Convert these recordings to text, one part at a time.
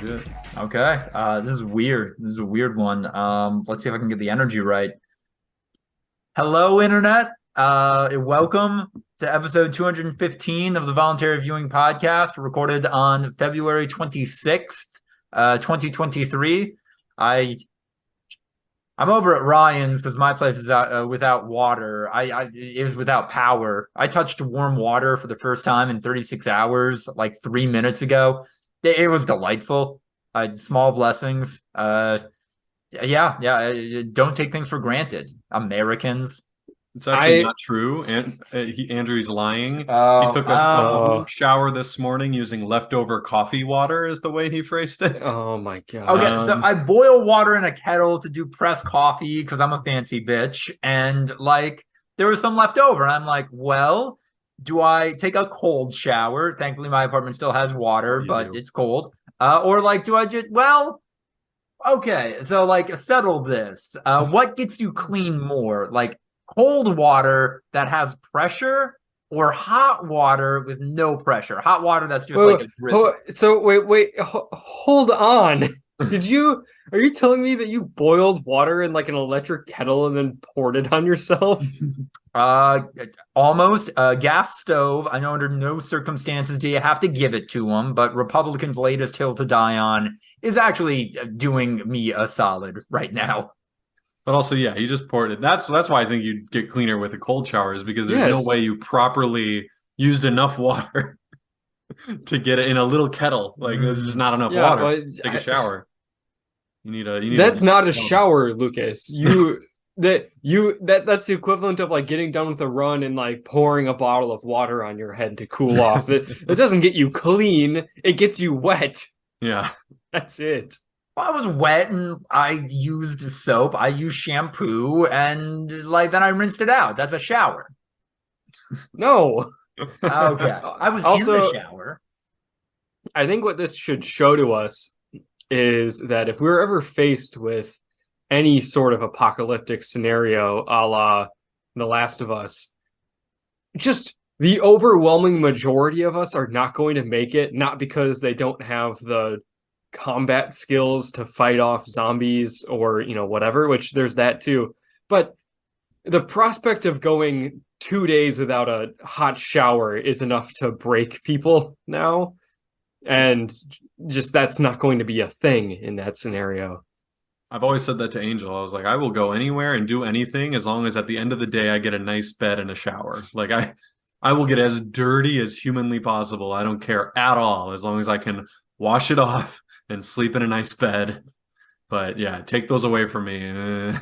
legit. Okay. This is weird. This is a weird one. Let's see if I can get the energy right. Hello, Internet. Welcome to episode 215 of the Voluntary Viewing podcast, recorded on February 26th, 2023. I'm over at Ryan's because my place is without water. It was without power. I touched warm water for the first time in 36 hours, like 3 minutes ago. It was delightful. Small blessings. Yeah. Don't take things for granted, Americans. It's actually I not true. And Andrew's lying. He Oh, took a shower this morning using leftover coffee water, is the way he phrased it. oh my god. okay. So I boil water in a kettle to do pressed coffee because I'm a fancy bitch, and like there was some left over, and I'm like, well, do I take a cold shower? Thankfully, my apartment still has water, but it's cold. Or like, do I just okay, so like settle this. What gets you clean more? Like cold water that has pressure or hot water with no pressure? Hot water that's just like a drizzle. So wait, hold on. Are you telling me that you boiled water in like an electric kettle and then poured it on yourself? Almost a gas stove. I know under no circumstances do you have to give it to them, but Republicans' latest hill to die on is actually doing me a solid right now. But also, yeah, he just poured it. That's why I think you'd get cleaner with a cold shower, is because there's no way you properly used enough water to get it in a little kettle. Like there's just not enough water to take a shower. You need That's not a shower, Lucas. That's the equivalent of like getting done with a run and like pouring a bottle of water on your head to cool off. It doesn't get you clean, it gets you wet. Yeah. That's it. Well, I was wet and I used soap, I used shampoo, and like then I rinsed it out. That's a shower. No. Okay. I was Also, in the shower. I think what this should show to us is that if we're ever faced with any sort of apocalyptic scenario a la The Last of Us, just the overwhelming majority of us are not going to make it, not because they don't have the combat skills to fight off zombies or, whatever, which there's that too. But the prospect of going 2 days without a hot shower is enough to break people now. And just that's not going to be a thing in that scenario. I've always said that to Angel. I was like, I will go anywhere and do anything as long as at the end of the day I get a nice bed and a shower. Like I will get as dirty as humanly possible. I don't care at all as long as I can wash it off and sleep in a nice bed. But yeah, take those away from me. Yeah,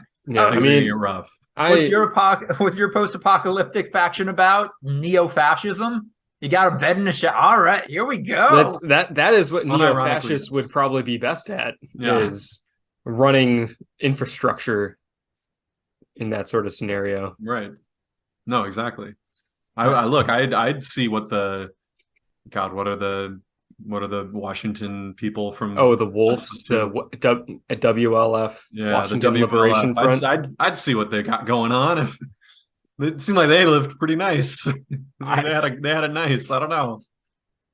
things are gonna get rough. What's your post-apocalyptic faction about? Neo-fascism? You got a bed and a shower. All right, here we go. That is what neo-fascists would probably be best at, is running infrastructure in that sort of scenario. Right. No, exactly. I'd see what what are the Washington people from the Wolves, the WLF, Washington the WLF. Liberation Front. I'd see what they got going on. It seemed like they lived pretty nice. they had a nice. I don't know.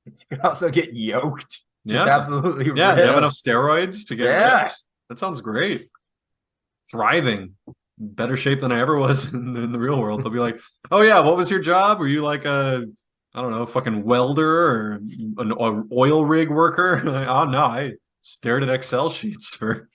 You could also get yoked. Yeah, absolutely. Yeah, they have enough steroids to get. Yeah, that sounds great. Thriving, better shape than I ever was in the real world. They'll be like, "Oh yeah, what was your job? Were you like a, I don't know, fucking welder or an oil rig worker?" Like, oh no, I stared at Excel sheets for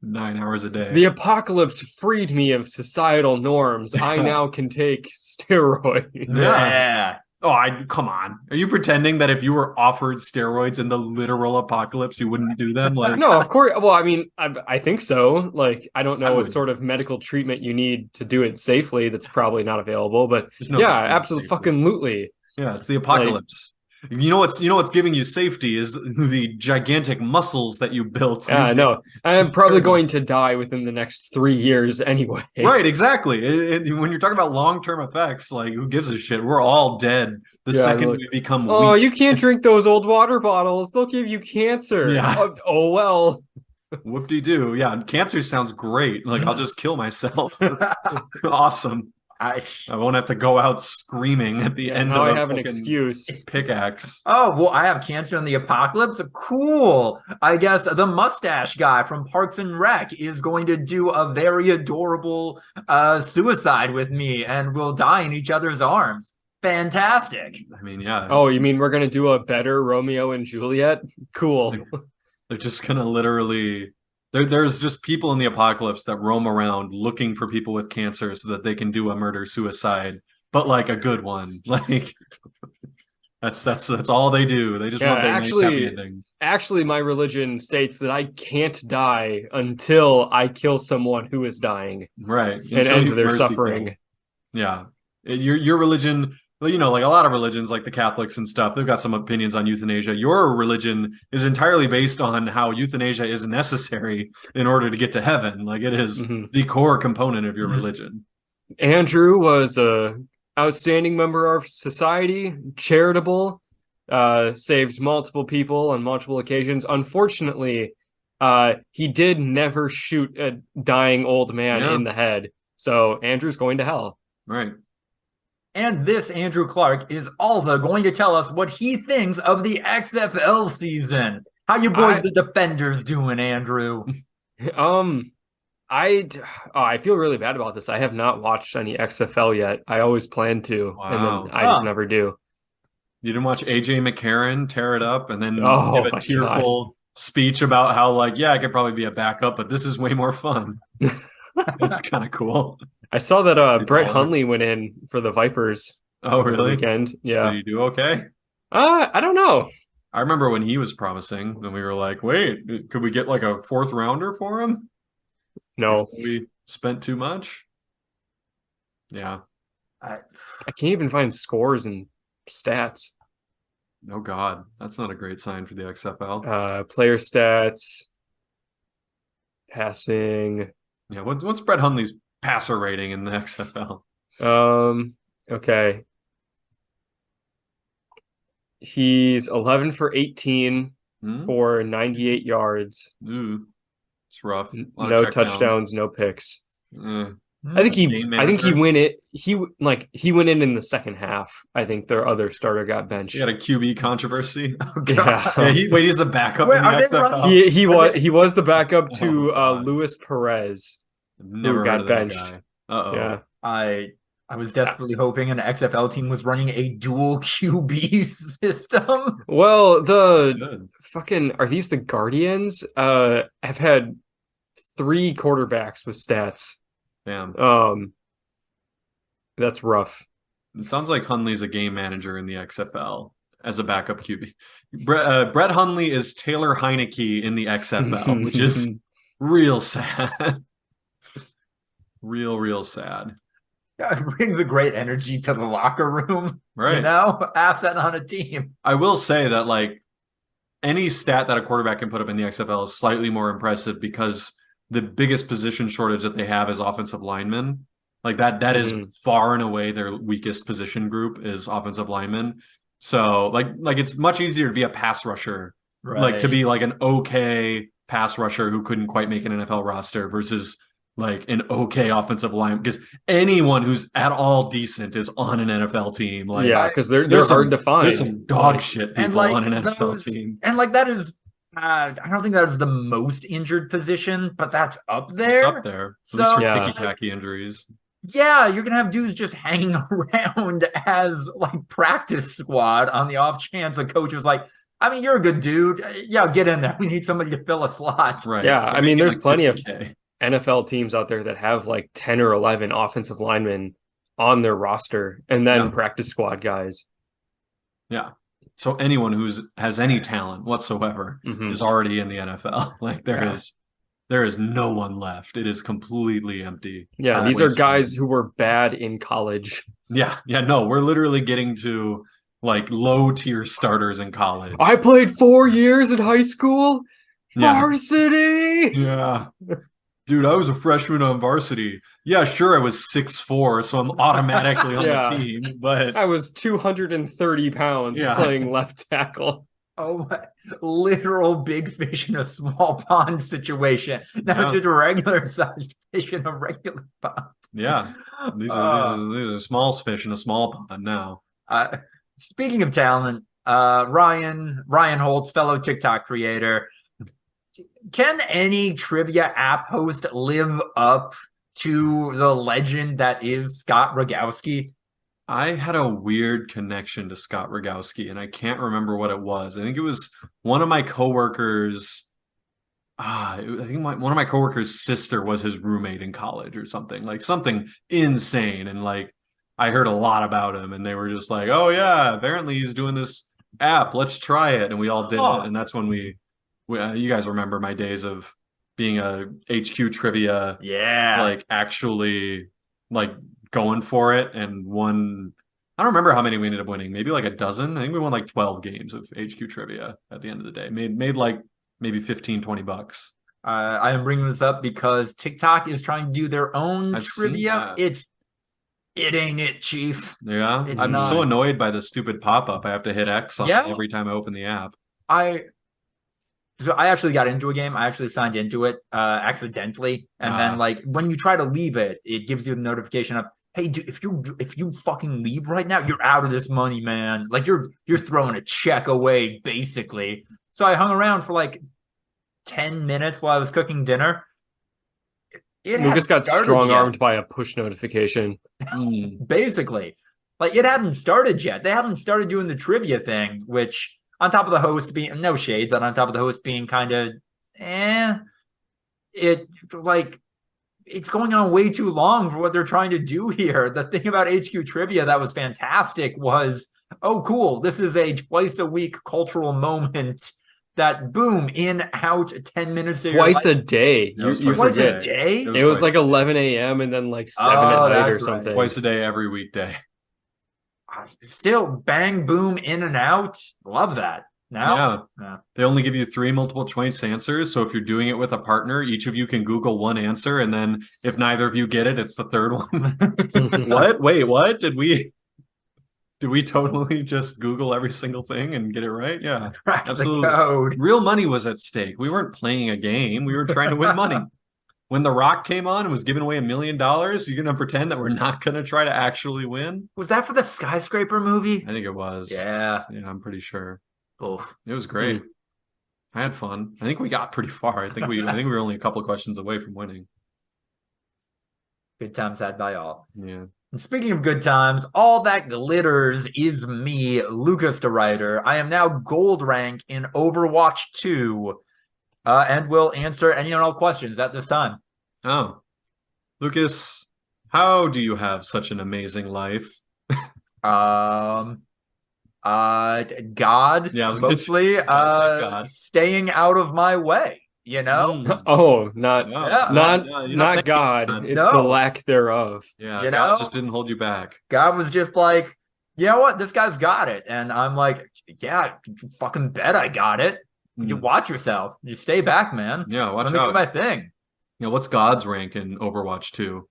9 hours a day. The apocalypse freed me of societal norms. I now can take steroids. Yeah. Oh, come on. Are you pretending that if you were offered steroids in the literal apocalypse, you wouldn't do them? Like, no, of course. Well, I mean, I think so. Like, I don't know what sort of medical treatment you need to do it safely. That's probably not available. But yeah, absolutely. Yeah, it's the apocalypse. You know what's giving you safety is the gigantic muscles that you built. Yeah, I know. I'm probably going to die within the next 3 years anyway. Right, exactly. When you're talking about long-term effects, like who gives a shit? We're all dead the second we become weak. Oh, you can't drink those old water bottles. They'll give you cancer. Yeah. Oh well. Whoop-de-doo. Yeah, cancer sounds great. Like, I'll just kill myself. Awesome. I won't have to go out screaming at the end Now of I a have an fucking excuse. pickaxe. Oh, well, I have cancer in the apocalypse. Cool. I guess the mustache guy from Parks and Rec is going to do a very adorable suicide with me, and we'll die in each other's arms. Fantastic. I mean, yeah. Oh, you mean we're gonna do a better Romeo and Juliet? Cool. They're just gonna literally there's just people in the apocalypse that roam around looking for people with cancer so that they can do a murder suicide, but like a good one. Like that's all they do. They just Yeah, want their nice happy ending. actually, my religion states that I can't die until I kill someone who is dying Right. and Until end you their mercy suffering. kill. Yeah. Your religion, well, like a lot of religions, like the Catholics and stuff, they've got some opinions on euthanasia. Your religion is entirely based on how euthanasia is necessary in order to get to heaven. Like it is the core component of your religion. Andrew was a outstanding member of society, charitable, saved multiple people on multiple occasions. Unfortunately, he did never shoot a dying old man in the head. So Andrew's going to hell. Right. And this Andrew Clark is also going to tell us what he thinks of the XFL season. How you boys, the Defenders, doing, Andrew? I feel really bad about this. I have not watched any XFL yet. I always plan to, and then I just never do. You didn't watch AJ McCarron tear it up and then Oh, give a tearful speech about how, like, yeah, I could probably be a backup, but this is way more fun. That's kind of cool. I saw that Brett Hundley went in for the Vipers. Oh, really? Weekend. Yeah. Did he do okay? I don't know. I remember when he was promising, and we were like, wait, could we get like a 4th rounder for him? No. We spent too much? Yeah. I can't even find scores and stats. Oh, God. That's not a great sign for the XFL. Player stats. Passing. Yeah, what's Brett Hundley's passer rating in the XFL? Okay. He's 11 for 18 for 98 yards. Ooh, it's rough. No touchdowns, no picks. I think he went it. He went in the second half. I think their other starter got benched. He had a QB controversy. Oh, God. Yeah, he's the backup in the XFL. He was the backup to Luis Perez, who got benched. Uh-oh. Yeah. I was desperately hoping an XFL team was running a dual QB system. Well, are these the Guardians? Have had 3 quarterbacks with stats. Damn. That's rough. It sounds like Hundley's a game manager in the XFL as a backup QB. Brett Hundley is Taylor Heineke in the XFL, which is real sad. Real sad. Yeah, it brings a great energy to the locker room. Right. Asset on a team. I will say that, like, any stat that a quarterback can put up in the XFL is slightly more impressive because the biggest position shortage that they have is offensive linemen. Like that is far and away their weakest position group is offensive linemen. So like it's much easier to be a pass rusher, like to be like an okay pass rusher who couldn't quite make an NFL roster versus like an okay offensive line, because anyone who's at all decent is on an NFL team. Like, yeah, because they're hard to find. There's some dog shit people on an NFL team. And like that is, I don't think that is the most injured position, but that's up there. It's up there. At least for ticky-tacky injuries. Yeah, you're going to have dudes just hanging around as like practice squad on the off chance a coach is like, I mean, you're a good dude. Yeah, get in there. We need somebody to fill a slot. Right. Yeah, I mean, there's like plenty 50K. of NFL teams out there that have like 10 or 11 offensive linemen on their roster and then practice squad guys. Yeah. So anyone has any talent whatsoever is already in the NFL. Like there is no one left. It is completely empty. Yeah, these are guys who were bad in college. Yeah. No, we're literally getting to like low tier starters in college. I played 4 years in high school. Varsity. Yeah. Dude, I was a freshman on varsity. Yeah, sure, I was 6'4", so I'm automatically on the team. But I was 230 pounds playing left tackle. Oh, literal big fish in a small pond situation. Now Yeah. it's just a regular sized fish in a regular pond. Yeah. These are small fish in a small pond now. Speaking of talent, Ryan Holtz, fellow TikTok creator, can any trivia app host live up to the legend that is Scott Rogowski? I had a weird connection to Scott Rogowski, and I can't remember what it was. I think it was one of my coworkers. I think one of my coworkers' sister was his roommate in college or something, like something insane. And like I heard a lot about him, and they were just like, "Oh yeah, apparently he's doing this app. Let's try it." And we all did it, and that's when we you guys remember my days of being a HQ trivia, Yeah, like actually like going for it and won. I don't remember how many we ended up winning. Maybe like a dozen. I think we won like 12 games of HQ trivia at the end of the day. Made like maybe 15, 20 bucks. I am bringing this up because TikTok is trying to do their own I've seen trivia. that. It ain't it, Chief. Yeah. It's I'm not. so annoyed by the stupid pop-up. I have to hit X on Yeah. every time I open the app. So I actually got into a game. I actually signed into it accidentally, and then like when you try to leave it, it gives you the notification of, "Hey, dude, if you fucking leave right now, you're out of this money, man. Like you're throwing a check away, basically." So I hung around for like 10 minutes while I was cooking dinner. Lucas got strong-armed by a push notification. Basically, like it hadn't started yet. They haven't started doing the trivia thing, which, on top of the host being, no shade, but on top of the host being kind of it's going on way too long for what they're trying to do here. The thing about HQ trivia that was fantastic was, oh cool, this is a twice a week cultural moment that boom, in, out, 10 minutes of Twice a day. It was You twice a forget. day? It was like 11 a.m. and then like 7 at night that's or right. something. Twice a day, every weekday. Still bang, boom, in and out. Love that. Now, Yeah. They only give you 3 multiple choice answers. So if you're doing it with a partner, each of you can Google one answer. And then if neither of you get it, it's the third one. What? Wait, what? Did we totally just Google every single thing and get it right? Yeah, crack the absolutely. code. Real money was at stake. We weren't playing a game. We were trying to win money. When The Rock came on and was giving away $1 million, you're going to pretend that we're not going to try to actually win? Was that for the skyscraper movie? I think it was. Yeah. Yeah, I'm pretty sure. Oof. It was great. I had fun. I think we got pretty far. I think we were only a couple of questions away from winning. Good times had by all. Yeah. And speaking of good times, all that glitters is me, Lucas the writer. I am now gold rank in Overwatch 2, and will answer any and all questions at this time. Oh, Lucas, how do you have such an amazing life? God, Yeah, I was mostly God. staying out of my way, you know? Oh, not not God. It's No. the lack thereof. Yeah, You God know? just didn't hold you back. God was just like, you know what? This guy's got it. And I'm like, yeah, you fucking bet I got it. You watch yourself. You stay back, man. Yeah, watch Let me do out. my thing. Yeah, what's God's rank in Overwatch 2?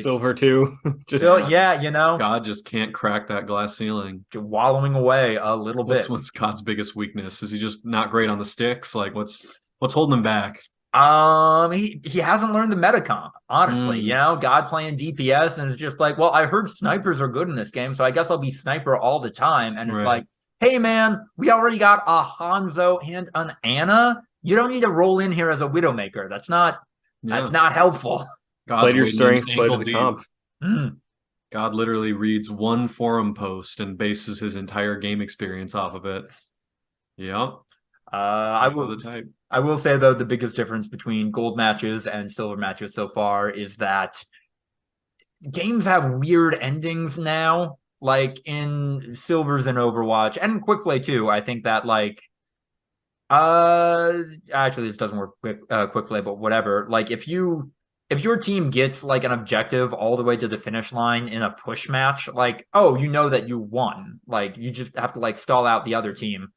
Silver too. Yeah, you know, God just can't crack that glass ceiling. wallowing away a little bit. What's God's biggest weakness? Is he just not great on the sticks? Like what's holding him back? He hasn't learned the metacomp, honestly. You know, God playing DPS and it's just like, well, I heard snipers are good in this game, so I guess I'll be sniper all the time. And it's like, hey man, we already got a Hanzo and an Anna. You don't need to roll in here as a Widowmaker. That's not helpful. Played your strengths, played the comp. God literally reads one forum post and bases his entire game experience off of it. Yep. I will say though, the biggest difference between gold matches and silver matches so far is that games have weird endings now. Like in silvers and Overwatch and quick play too. I think that like actually this doesn't work quick play, but whatever. Like if your team gets like an objective all the way to the finish line in a push match, like, oh, you know that you won. Like you just have to like stall out the other team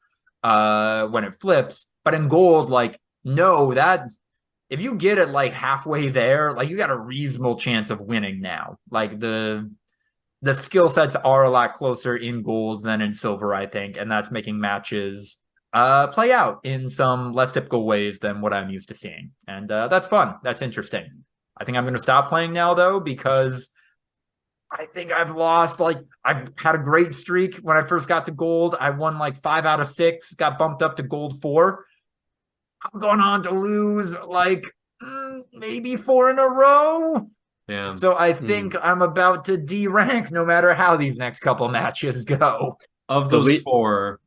when it flips. But in gold, like, no, that if you get it like halfway there, like you got a reasonable chance of winning now. Like the skill sets are a lot closer in gold than in silver, I think, and that's making matches play out in some less typical ways than what I'm used to seeing. And that's fun. That's interesting. I think I'm going to stop playing now, though, because I think I've lost, like, I've had a great streak when I first got to gold. I won like 5 out of 6, got bumped up to gold 4. I'm going on to lose like maybe 4 in a row. Damn. So I think I'm about to D-rank no matter how these next couple matches go. Of those 4,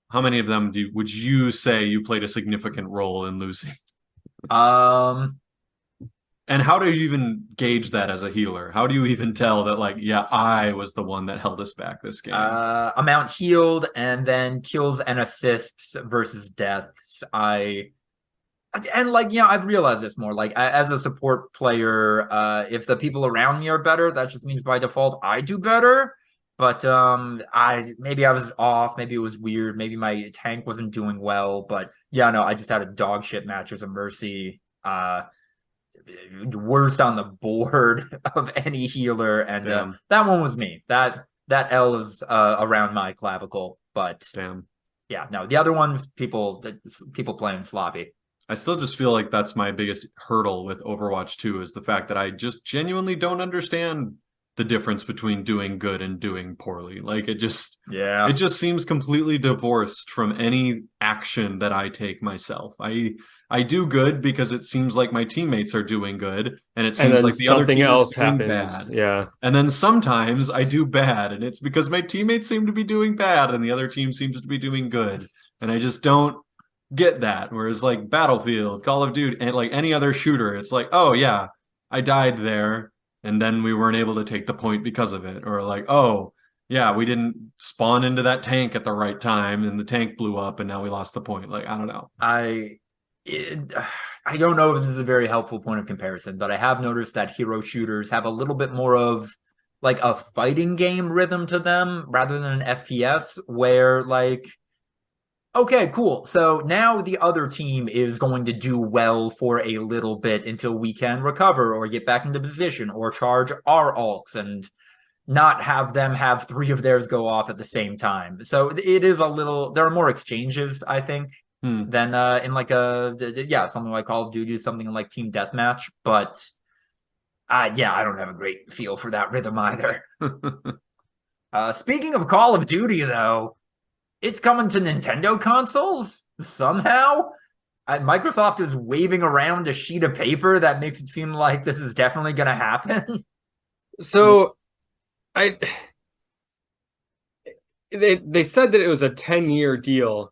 how many of them would you say you played a significant role in losing? And how do you even gauge that as a healer? How do you even tell that, like, yeah, I was the one that held us back this game? Amount healed, and then kills and assists versus deaths. I've realized this more. Like, as a support player, if the people around me are better, that just means by default I do better. But maybe I was off, maybe it was weird, maybe my tank wasn't doing well. But yeah, no, I just had a dog shit match as a Mercy. Worst on the board of any healer, and that one was me. That L is around my clavicle, but yeah, no, the other ones people playing sloppy. I still just feel like that's my biggest hurdle with Overwatch 2 is the fact that I just genuinely don't understand the difference between doing good and doing poorly. Like, it just seems completely divorced from any action that I take myself. I do good because it seems like my teammates are doing good, and it seems like the other team is doing bad. Yeah. And then sometimes I do bad, and it's because my teammates seem to be doing bad and the other team seems to be doing good. And I just don't get that. Whereas, like, Battlefield, Call of Duty, and like any other shooter, it's like, oh yeah, I died there and then we weren't able to take the point because of it. Or like, oh yeah, we didn't spawn into that tank at the right time and the tank blew up and now we lost the point. Like, I don't know. I don't know if this is a very helpful point of comparison, but I have noticed that hero shooters have a little bit more of like a fighting game rhythm to them rather than an FPS, where, like, okay, cool. So now the other team is going to do well for a little bit until we can recover or get back into position or charge our ults and not have them have 3 of theirs go off at the same time. So it is a little, there are more exchanges, I think, than in like something like Call of Duty, something like Team Deathmatch. But I don't have a great feel for that rhythm either. Speaking of Call of Duty, though, it's coming to Nintendo consoles somehow. Microsoft is waving around a sheet of paper that makes it seem like this is definitely going to happen. So, they said that it was a 10-year deal.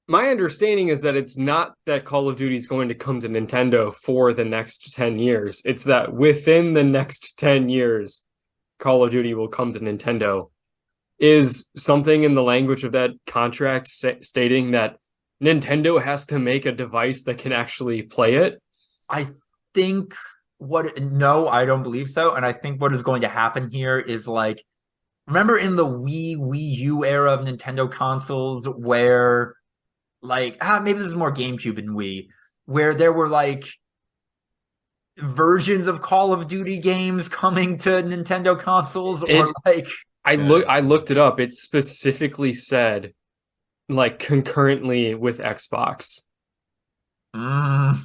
My understanding is that it's not that Call of Duty is going to come to Nintendo for the next 10 years. It's that within the next 10 years, Call of Duty will come to Nintendo. Is something in the language of that contract stating that Nintendo has to make a device that can actually play it? I think no, I don't believe so. And I think what is going to happen here is, like, remember in the Wii U era of Nintendo consoles where, like, maybe this is more GameCube and Wii, where there were like versions of Call of Duty games coming to Nintendo consoles, or like I looked it up. It specifically said, like, concurrently with Xbox. I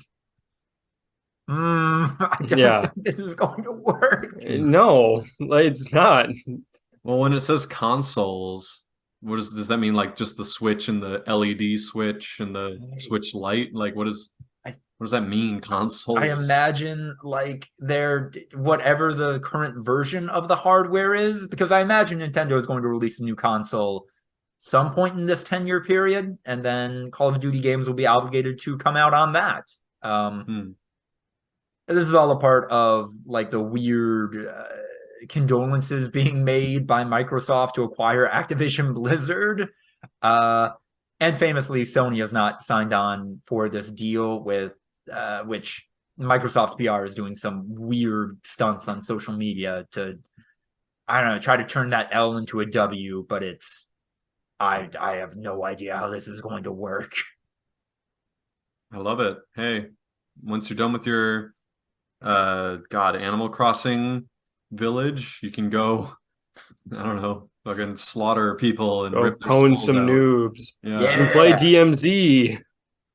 don't think this is going to work. No, it's not. Well, when it says consoles, does that mean, like, just the Switch and the LED switch and the Switch Lite? Like, what does that mean, consoles? I imagine, like, they're whatever the current version of the hardware is, because I imagine Nintendo is going to release a new console some point in this 10-year period, and then Call of Duty games will be obligated to come out on that. This is all a part of, like, the weird condolences being made by Microsoft to acquire Activision Blizzard. And famously, Sony has not signed on for this deal with which Microsoft PR is doing some weird stunts on social media to, I don't know, try to turn that L into a W, but I have no idea how this is going to work. I love it. Hey, once you're done with your Animal Crossing village. You can go, I don't know, fucking slaughter people and Go rip their pwn skulls some out. noobs. Yeah. You can play DMZ.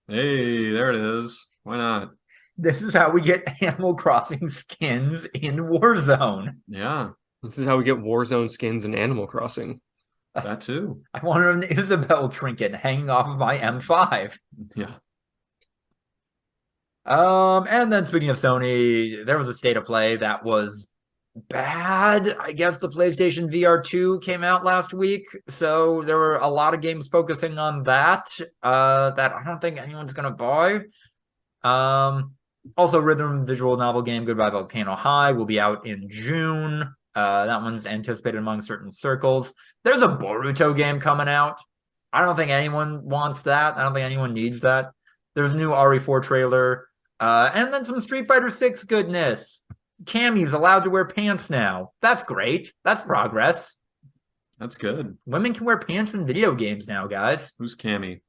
Hey, there it is. Why not? This is how we get Animal Crossing skins in Warzone. Yeah, This is how we get Warzone skins in Animal Crossing. that too. I wanted an Isabel trinket hanging off of my M5. Yeah. And then speaking of Sony, there was a state of play that was bad. I guess the PlayStation VR 2 came out last week, so there were a lot of games focusing on that that I don't think anyone's gonna buy. Also, rhythm visual novel game Goodbye Volcano High will be out in June. That one's anticipated among certain circles. There's a Boruto game coming out. I don't think anyone wants that. I don't think anyone needs that. There's a new RE4 trailer. And then some Street Fighter 6 goodness. Cammy's allowed to wear pants now. That's great. That's progress. That's good. Women can wear pants in video games now, guys. Who's Cammy?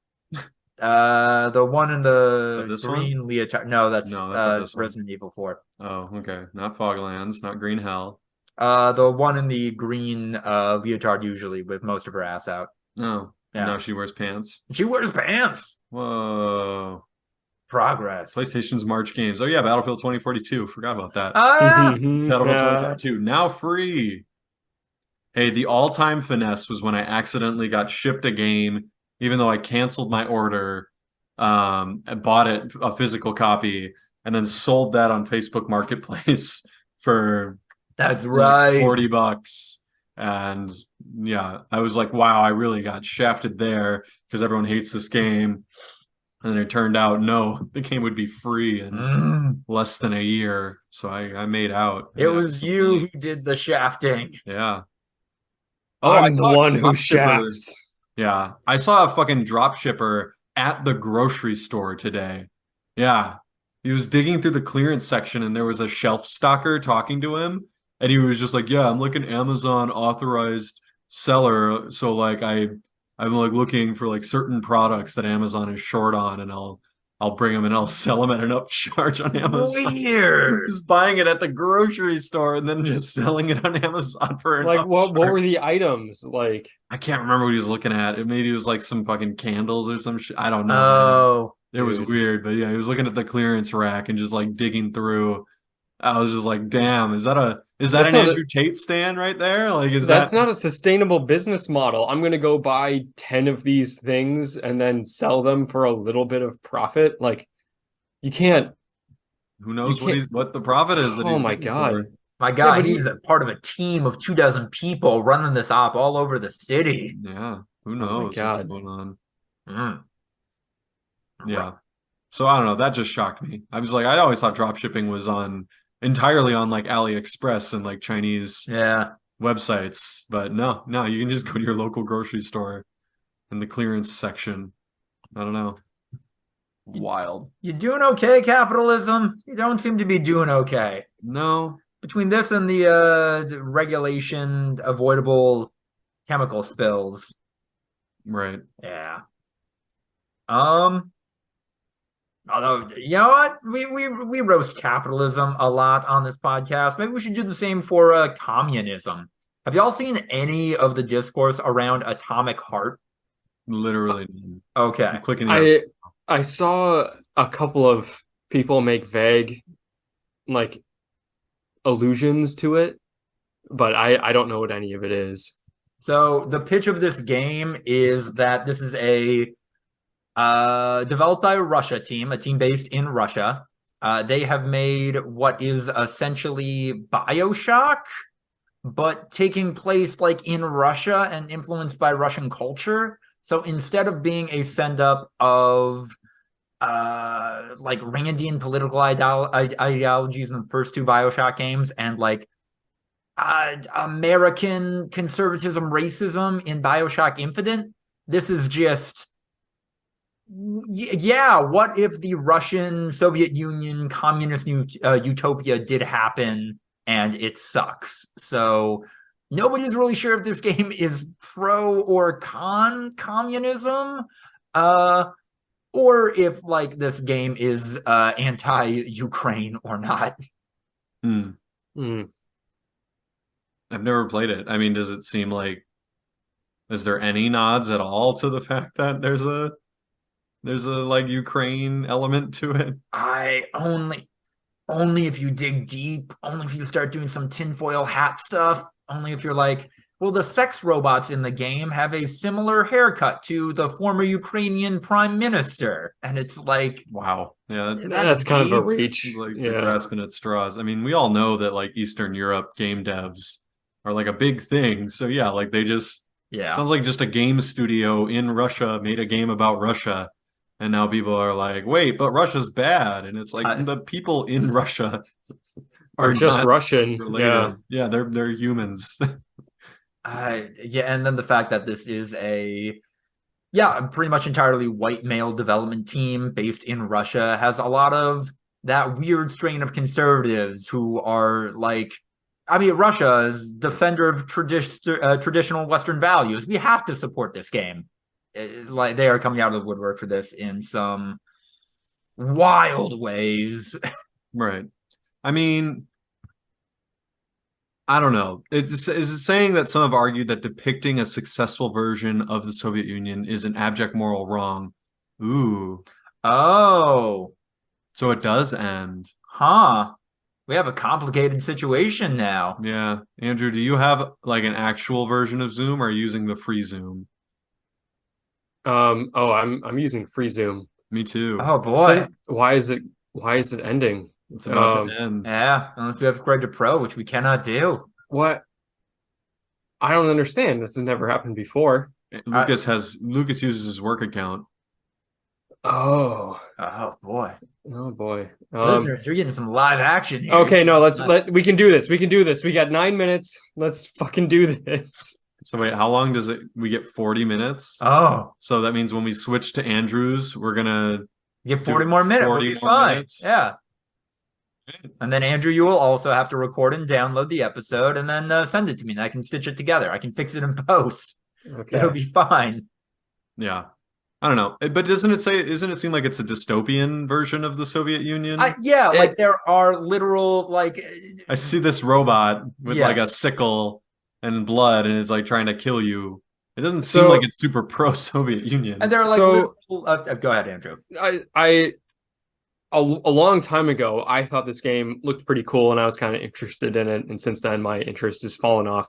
The one in the this green leotard. No, that's not this one. Resident Evil 4. Oh, okay. Not Foglands, not Green Hell. The one in the green leotard usually with most of her ass out. Oh, Yeah. no, she wears pants. She wears pants. Whoa. Progress. PlayStation's March games. Oh yeah, Battlefield 2042. Forgot about that. Mhm. Battlefield Yeah. 2042 now free. Hey, the all-time finesse was when I accidentally got shipped a game, even though I canceled my order, and bought it a physical copy, and then sold that on Facebook Marketplace for That's like right. $40. And yeah, I was like, wow, I really got shafted there because everyone hates this game. And then it turned out, no, the game would be free in less than a year. So I made out. It was you who did the shafting. Yeah. I'm I the saw a one who drop shipper. shafts. Yeah. I saw a fucking drop shipper at the grocery store today. Yeah. He was digging through the clearance section and there was a shelf stalker talking to him. And he was just like, yeah, I'm like an Amazon authorized seller. So like I'm like looking for like certain products that Amazon is short on, and I'll bring them and I'll sell them at an upcharge on Amazon. Weird. Just buying it at the grocery store and then just selling it on Amazon for an Like what upcharge. were the items? Like I can't remember what he was looking at. It maybe it was like some fucking candles or some shit. I don't know. Oh. It was dude. weird, but yeah, he was looking at the clearance rack and just like digging through. I was just like, damn, is that That's an not a- Andrew Tate stand right there? Like, is That's that not a sustainable business model. I'm going to go buy 10 of these things and then sell them for a little bit of profit. Like, you can't. who knows you what the profit is that Oh he's my looking God. for. My God, but he's a part of a team of 24 people running this op all over the city. Yeah, who my knows what's God. going on? Mm. Yeah. So I don't know. That just shocked me. I was like, I always thought drop shipping was entirely on like AliExpress and like Chinese Yeah. websites, but no, you can just go to your local grocery store in the clearance section. I don't know. Wild. You doing okay, capitalism? You don't seem to be doing okay. No. Between this and the regulation avoidable chemical spills. Right. Yeah. Although, you know what? We roast capitalism a lot on this podcast. Maybe we should do the same for communism. Have y'all seen any of the discourse around atomic heart? Literally. Okay. I'm clicking here. I saw a couple of people make vague, like, allusions to it, but I don't know what any of it is. So the pitch of this game is that this is a developed by a Russia team, a team based in Russia. They have made what is essentially BioShock, but taking place like in Russia and influenced by Russian culture. So instead of being a send up of like Randian political ideologies in the first two BioShock games and like American conservatism, racism in BioShock Infinite, this is just, yeah, what if the Russian, Soviet Union, communist utopia did happen and it sucks? So nobody's really sure if this game is pro or con communism, or if like this game is anti-Ukraine or not. Hmm. Hmm. I've never played it. I mean, does it seem like, is there any nods at all to the fact that there's a like Ukraine element to it? I only if you dig deep, only if you start doing some tinfoil hat stuff, only if you're like, well, the sex robots in the game have a similar haircut to the former Ukrainian prime minister. And it's like, Wow. Yeah, That's kind of a deep. reach. like Yeah. they're grasping at straws. I mean, we all know that like Eastern Europe game devs are like a big thing. So yeah, like they just Yeah. sounds like just a game studio in Russia made a game about Russia. And now people are like, wait, but Russia's bad. And it's like the people in Russia Are just not Russian. related. Yeah, they're humans. Yeah, and then the fact that this is a pretty much entirely white male development team based in Russia has a lot of that weird strain of conservatives who are like, I mean, Russia is defender of traditional Western values. We have to support this game. Like they are coming out of the woodwork for this in some wild ways. Right. I mean, I don't know. Is it saying that some have argued that depicting a successful version of the Soviet Union is an abject moral wrong? Ooh. Oh, So it does end. huh. We have a complicated situation now. Yeah. Andrew, do you have like an actual version of Zoom or are you using the free Zoom? Oh, I'm using free Zoom. Me too. Oh So boy. why is it ending? It's about to end. Yeah, unless we upgrade to Pro, which we cannot do. What? I don't understand. This has never happened before. Lucas uses his work account. Oh, Oh boy. oh boy. Listeners, you're getting some live action here. Okay, no, we can do this. We can do this. We got 9 minutes. Let's fucking do this. So wait, how long does it we get 40 minutes? Oh, So that means when we switch to Andrew's, we're gonna get 40 more minutes. 40 We'll be more fine. minutes? Yeah. And then Andrew, you will also have to record and download the episode and then send it to me and I can stitch it together. I can fix it in post. Okay. It'll be fine. Yeah. I don't know. But doesn't it seem like it's a dystopian version of the Soviet Union? Like there are literal like I see this robot with like a Yes. sickle and blood and it's like trying to kill you. It doesn't seem So- like it's super pro-Soviet Union. and there are like So- literal, go ahead, Andrew. A long time ago, I thought this game looked pretty cool and I was kind of interested in it. And since then, my interest has fallen off.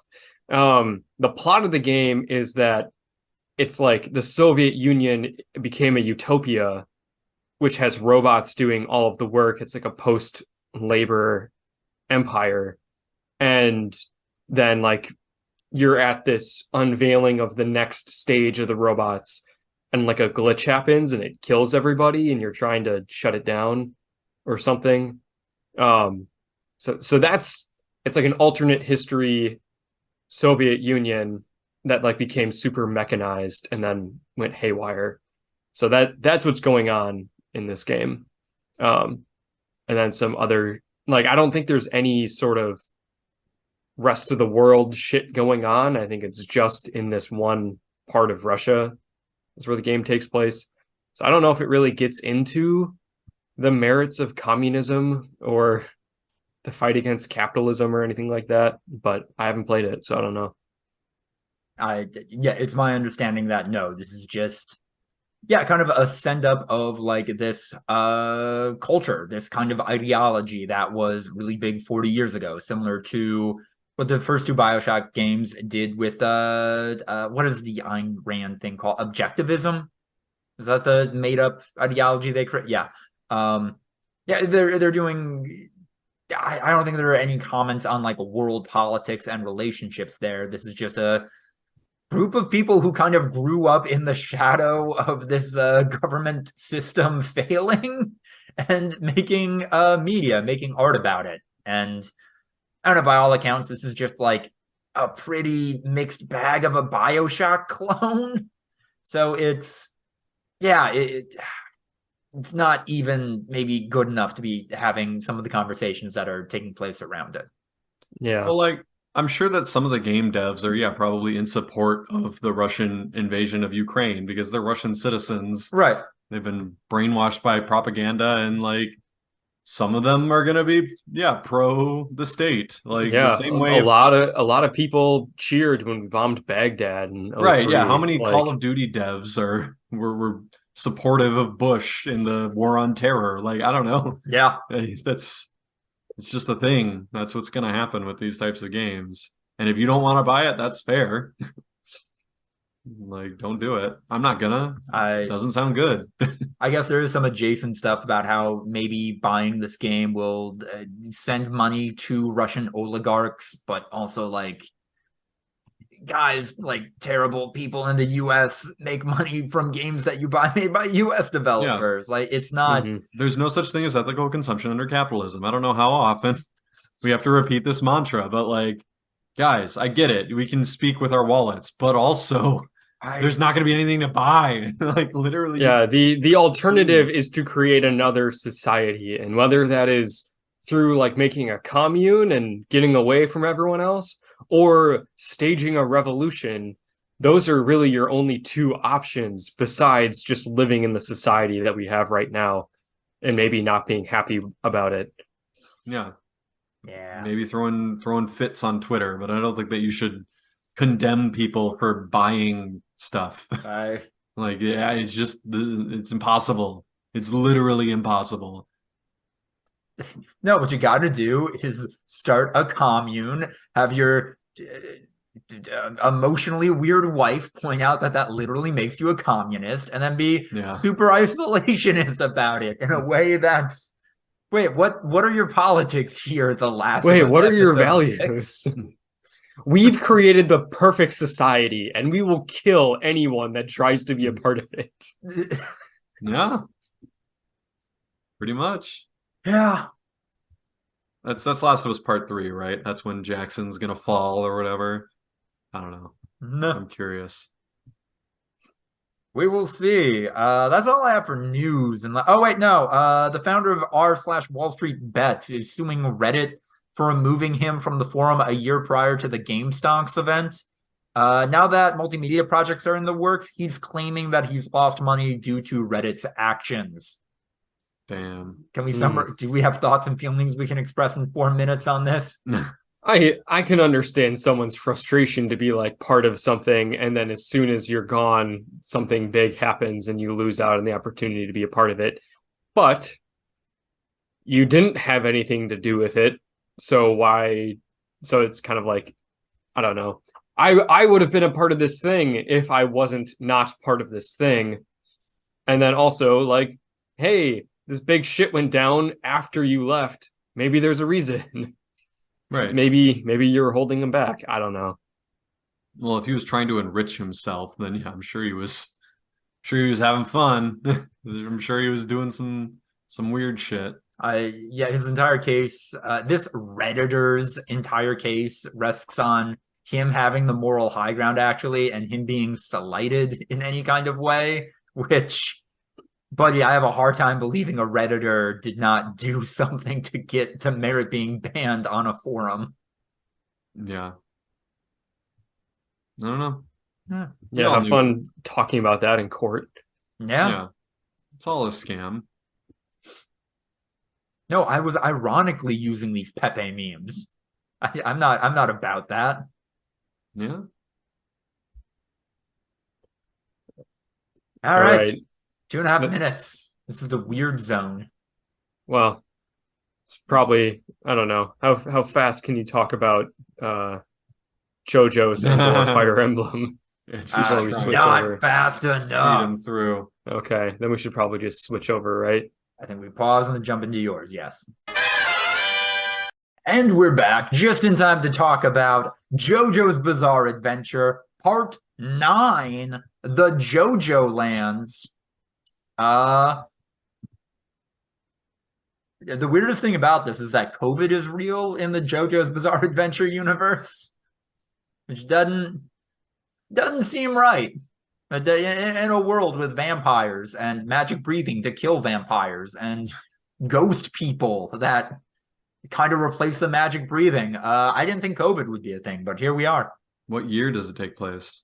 The plot of the game is that it's like the Soviet Union became a utopia, which has robots doing all of the work. It's like a post-labor empire. And then like you're at this unveiling of the next stage of the robots and like a glitch happens and it kills everybody and you're trying to shut it down or something. So that's it's like an alternate history Soviet Union that like became super mechanized and then went haywire. So that's what's going on in this game. And then some other like I don't think there's any sort of rest of the world shit going on. I think it's just in this one part of Russia is where the game takes place. So I don't know if it really gets into the merits of communism or the fight against capitalism or anything like that, but I haven't played it, so I don't know. It's my understanding that no, this is just kind of a send up of like this culture, this kind of ideology that was really big 40 years ago, similar to what the first two BioShock games did with what is the Ayn Rand thing called? Objectivism? Is that the made up ideology they create? Yeah. They're doing I don't think there are any comments on like world politics and relationships there. This is just a group of people who kind of grew up in the shadow of this government system failing and making media, making art about it. And I don't know, by all accounts, this is just like a pretty mixed bag of a BioShock clone. So it's not even maybe good enough to be having some of the conversations that are taking place around it. Yeah. Well, like I'm sure that some of the game devs are probably in support of the Russian invasion of Ukraine because they're Russian citizens. Right. They've been brainwashed by propaganda and like some of them are gonna be pro the state, like the Yeah, same a way. lot of people cheered when we bombed Baghdad in Right, yeah. How 03. many Like, Call of Duty devs were supportive of Bush in the war on terror? Like, I don't know. Yeah. That's it's just a thing. That's what's gonna happen with these types of games. And if you don't want to buy it, that's fair. Like, don't do it. I'm not gonna. Doesn't sound good. I guess there is some adjacent stuff about how maybe buying this game will send money to Russian oligarchs, but also like guys, like terrible people in the US make money from games that you buy made by US developers. Like it's not There's no such thing as ethical consumption under capitalism. I don't know how often we have to repeat this mantra, but like, guys, I get it. We can speak with our wallets, but also there's not going to be anything to buy. Like literally. yeah, the alternative is to create another society, and whether that is through like making a commune and getting away from everyone else, or staging a revolution, those are really your only two options besides just living in the society that we have right now and maybe not being happy about it. Yeah. Yeah. Maybe throwing fits on Twitter, but I don't think that you should condemn people for buying stuff. Like, yeah, it's impossible. It's literally impossible. No, what you got to do is start a commune, have your emotionally weird wife point out that that literally makes you a communist, and then be super isolationist about it in a way that's wait, what are your politics here? The last wait, what are your values? We've created the perfect society, and we will kill anyone that tries to be a part of it. Yeah, pretty much. Yeah. That's Last of Us Part 3, right? That's when Jackson's gonna fall or whatever. I don't know. No. I'm curious. We will see. That's all I have for news. And oh wait, no. The founder of r/Wall Street Bets is suing Reddit for removing him from the forum a year prior to the GameStonks event. Now that multimedia projects are in the works, he's claiming that he's lost money due to Reddit's actions. Damn. Can we do we have thoughts and feelings we can express in 4 minutes on this? I can understand someone's frustration to be like part of something, and then as soon as you're gone, something big happens and you lose out on the opportunity to be a part of it. But you didn't have anything to do with it. So why? So it's kind of like, I don't know. I would have been a part of this thing if I wasn't not part of this thing. And then also like, hey, this big shit went down after you left. Maybe there's a reason. Right. Maybe you're holding him back. I don't know. Well, if he was trying to enrich himself, then yeah, I'm sure he was having fun. I'm sure he was doing some weird shit. Yeah, his entire case, this Redditor's entire case rests on him having the moral high ground, actually, and him being slighted in any kind of way, which, buddy, I have a hard time believing a Redditor did not do something to merit being banned on a forum. Yeah. I don't know. Yeah, have fun talking about that in court. Yeah. It's all a scam. No, I was ironically using these Pepe memes. I'm not about that. Yeah. All right. 2.5 minutes. This is the weird zone. Well, it's probably, I don't know. How fast can you talk about JoJo's and or Fire Emblem before we switch over? Not fast enough. Speed them through. Okay, then we should probably just switch over, right? I think we pause and then jump into yours, yes. And we're back just in time to talk about JoJo's Bizarre Adventure, Part 9, The JoJo Lands. The weirdest thing about this is that COVID is real in the JoJo's Bizarre Adventure universe, which doesn't seem right. In a world with vampires and magic breathing to kill vampires and ghost people that kind of replace the magic breathing, I didn't think COVID would be a thing, but here we are. What year does it take place?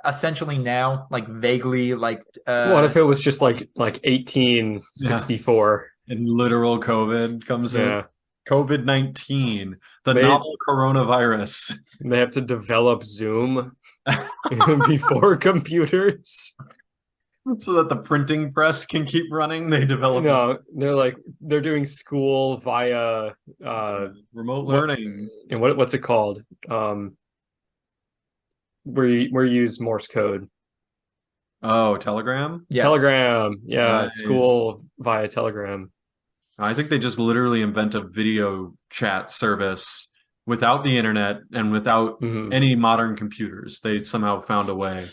Essentially now, like vaguely, like. What if it was just like 1864? And literal COVID comes in. Yeah. COVID-19, the They- novel coronavirus. They have to develop Zoom before computers. So that the printing press can keep running. They develop No, they're doing school via remote what- learning. and what's it called? Where you use Morse code. Oh, Telegram? Yes. Telegram. Yeah, Nice. school via Telegram. I think they just literally invent a video chat service without the internet and without Mhm. any modern computers. They somehow found a way.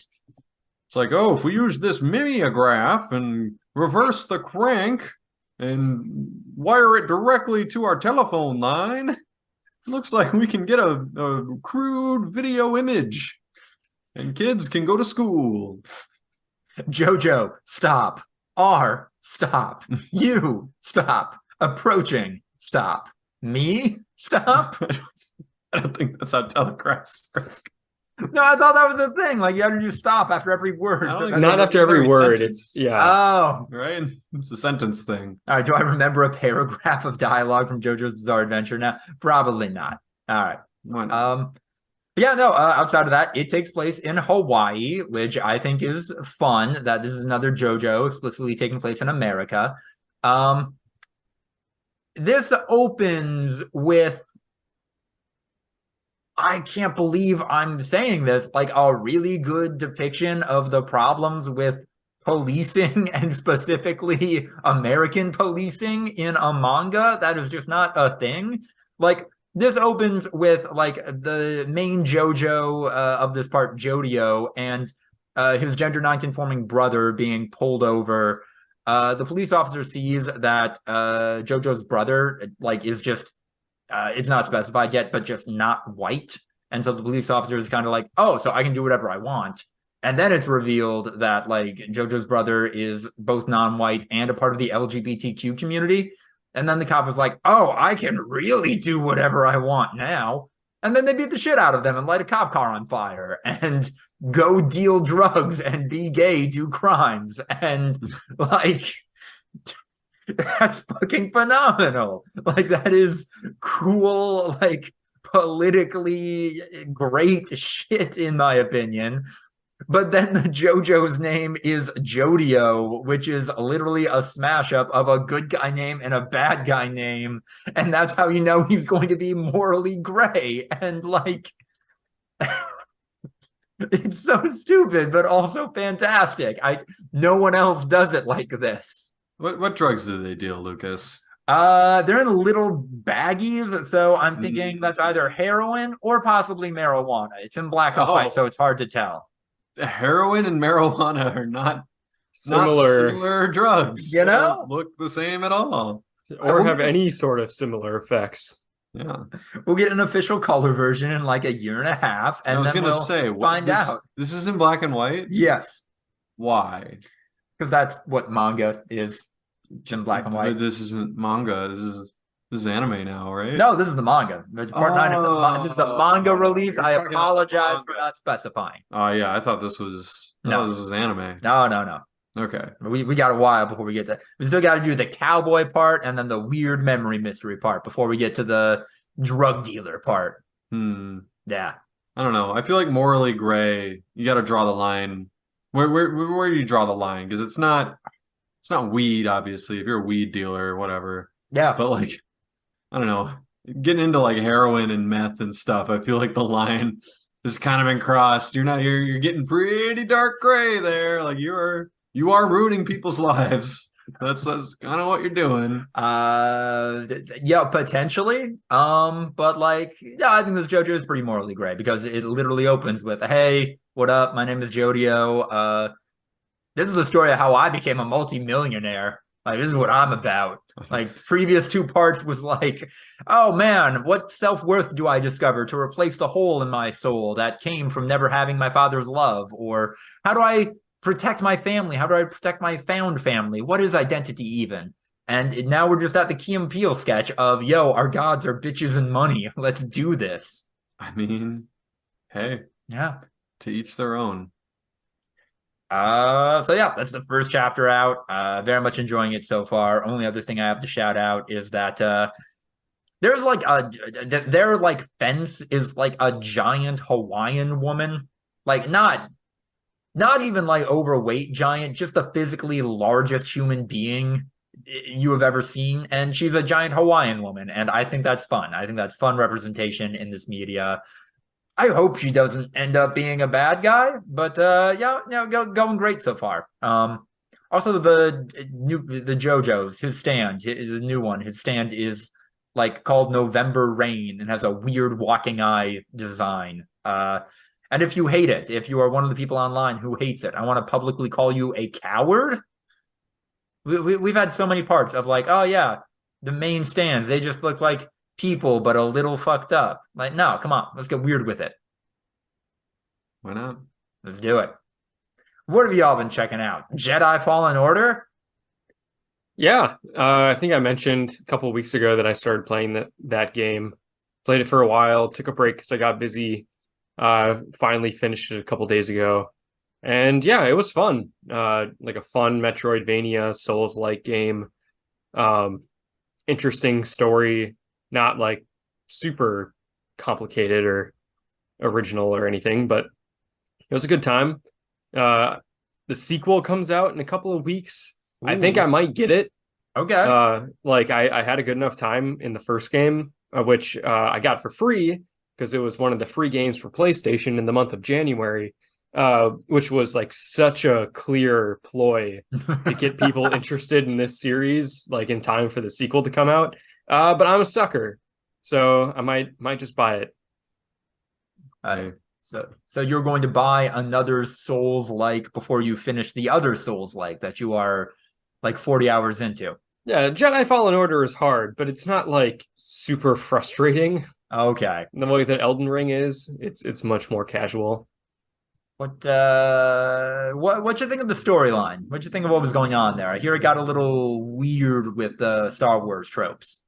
It's like, oh, if we use this mimeograph and reverse the crank and wire it directly to our telephone line, looks like we can get a crude video image and kids can go to school. Jojo, stop. R, stop. You, stop. Approaching, stop. Me, stop. I don't think that's how telegraphs work. No, I thought that was a thing. Like you had to just stop after every word. I don't think That's so. Not after every word. It's Sentence. Oh, Right? It's a sentence thing. all right. Do I remember a paragraph of dialogue from JoJo's Bizarre Adventure now? Probably not. All right. Why not? But yeah, no, outside of that, it takes place in Hawaii, which I think is fun that this is another JoJo explicitly taking place in America. This opens with, I can't believe I'm saying this, like a really good depiction of the problems with policing and specifically American policing in a manga. That is just not a thing. Like, this opens with like the main JoJo of this part, Jodio, and his gender non-conforming brother being pulled over. The police officer sees that JoJo's brother like is just it's not specified yet, but just not white. And so the police officer is kind of like, oh, so I can do whatever I want. And then it's revealed that like JoJo's brother is both non-white and a part of the LGBTQ community. And then the cop was like, oh, I can really do whatever I want now. And then they beat the shit out of them and light a cop car on fire and go deal drugs and be gay, do crimes. And like, that's fucking phenomenal. Like, that is cool, like, politically great shit, in my opinion. But then the JoJo's name is Jodio, which is literally a smash up of a good guy name and a bad guy name. And that's how you know he's going to be morally gray. And like, it's so stupid, but also fantastic. No one else does it like this. What drugs do they deal, Lucas? They're in little baggies, so I'm thinking that's either heroin or possibly marijuana. It's in black and white, so it's hard to tell. Heroin and marijuana are not Similar, similar drugs. You know? They don't look the same at all. or have any sort of similar effects. Yeah. We'll get an official color version in like a year and a half, and I was then gonna we'll say find out. This is in black and white? Yes, Why? because that's what manga is. It's in black and white. But this isn't manga. This is anime now, right? No, this is the manga. Part 9 is this is the manga release. You're I talking about apologize for manga. not specifying. Oh yeah, I thought this was anime. No. Okay. We got a while before we get to. We still got to do the cowboy part and then the weird memory mystery part before we get to the drug dealer part. Yeah. I don't know. I feel like morally gray, you got to draw the line. Where do you draw the line? Because it's not weed, obviously. If you're a weed dealer or whatever, Yeah. but like, I don't know, getting into like heroin and meth and stuff. I feel like the line has kind of been crossed. You're getting pretty dark gray there. Like you are ruining people's lives. That's kind of what you're doing. Yeah, potentially. But like, yeah, I think this JoJo is pretty morally gray because it literally opens with, "Hey, what up? My name is Jodio. This is a story of how I became a multimillionaire. Like, this is what I'm about." Like, previous 2 parts was like, "Oh man, what self-worth do I discover to replace the hole in my soul that came from never having my father's love?" Or, "How do I protect my family? How do I protect my found family? What is identity even?" And now we're just at the Key and Peele sketch of, yo, our gods are bitches and money. Let's do this. I mean, hey, Yeah. to each their own. So yeah, that's the first chapter out. Very much enjoying it so far. Only other thing I have to shout out is that there's like their like fence is like a giant Hawaiian woman, like not even like overweight giant, just the physically largest human being you have ever seen, and she's a giant Hawaiian woman, and I think that's fun. I think that's fun representation in this media. I hope she doesn't end up being a bad guy, but yeah, going great so far. Also the JoJo's his stand is a new one. His stand is like called November Rain and has a weird walking eye design. And if you hate it, if you are one of the people online who hates it, I want to publicly call you a coward. We've had so many parts of like, oh yeah, the main stands, they just look like people, but a little fucked up. Like, no, come on, let's get weird with it. Why not? Let's do it. What have y'all been checking out? Jedi Fallen Order? Yeah, I think I mentioned a couple of weeks ago that I started playing that game. Played it for a while, took a break because I got busy. Finally finished it a couple days ago. And yeah, it was fun. Like a fun Metroidvania Souls-like game. Interesting story, not like super complicated or original or anything, but it was a good time. The sequel comes out in a couple of weeks. Ooh. I think I might get it. Okay. Like I had a good enough time in the first game, which I got for free because it was one of the free games for PlayStation in the month of January, which was like such a clear ploy to get people interested in this series, like in time for the sequel to come out. But I'm a sucker, so I might just buy it. So you're going to buy another Souls-like before you finish the other Souls-like that you are like 40 hours into. Yeah, Jedi Fallen Order is hard, but it's not like super frustrating. Okay. The way that Elden Ring is, it's much more casual. What you think of the storyline? What you think of what was going on there? I hear it got a little weird with the Star Wars tropes.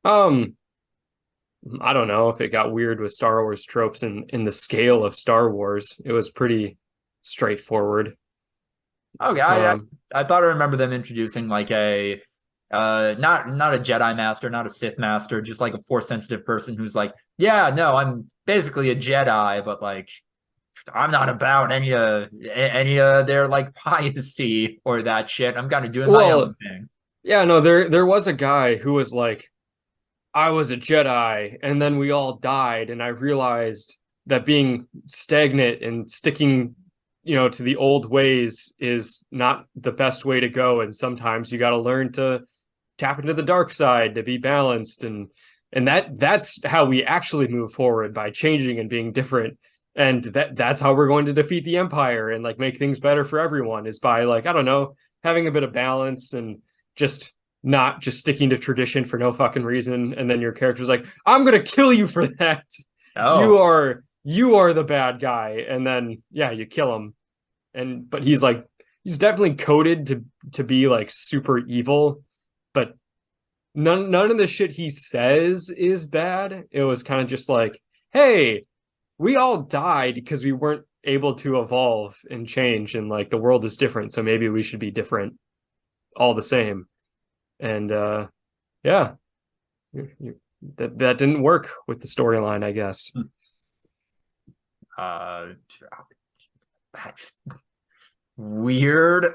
I don't know if it got weird with Star Wars tropes in the scale of Star Wars. It was pretty straightforward. Okay, I thought I remember them introducing like a not a Jedi master, not a Sith master, just like a Force sensitive person who's like, yeah, no, I'm basically a Jedi, but like I'm not about any of their like piracy or that shit. I'm kind of doing my own thing. Yeah, no, there was a guy who was like, I was a Jedi, and then we all died, and I realized that being stagnant and sticking, to the old ways is not the best way to go, and sometimes you got to learn to tap into the dark side to be balanced, and that's how we actually move forward, by changing and being different. And that's how we're going to defeat the Empire and like make things better for everyone, is by like, I don't know, having a bit of balance and just not just sticking to tradition for no fucking reason. And then your character's like, I'm gonna kill you for that. Oh. You are the bad guy. And then yeah, you kill him. But he's definitely coded to be like super evil, but none of the shit he says is bad. It was kind of just like, hey, we all died because we weren't able to evolve and change, and like the world is different, so maybe we should be different all the same. And yeah, that didn't work with the storyline, I guess. That's weird.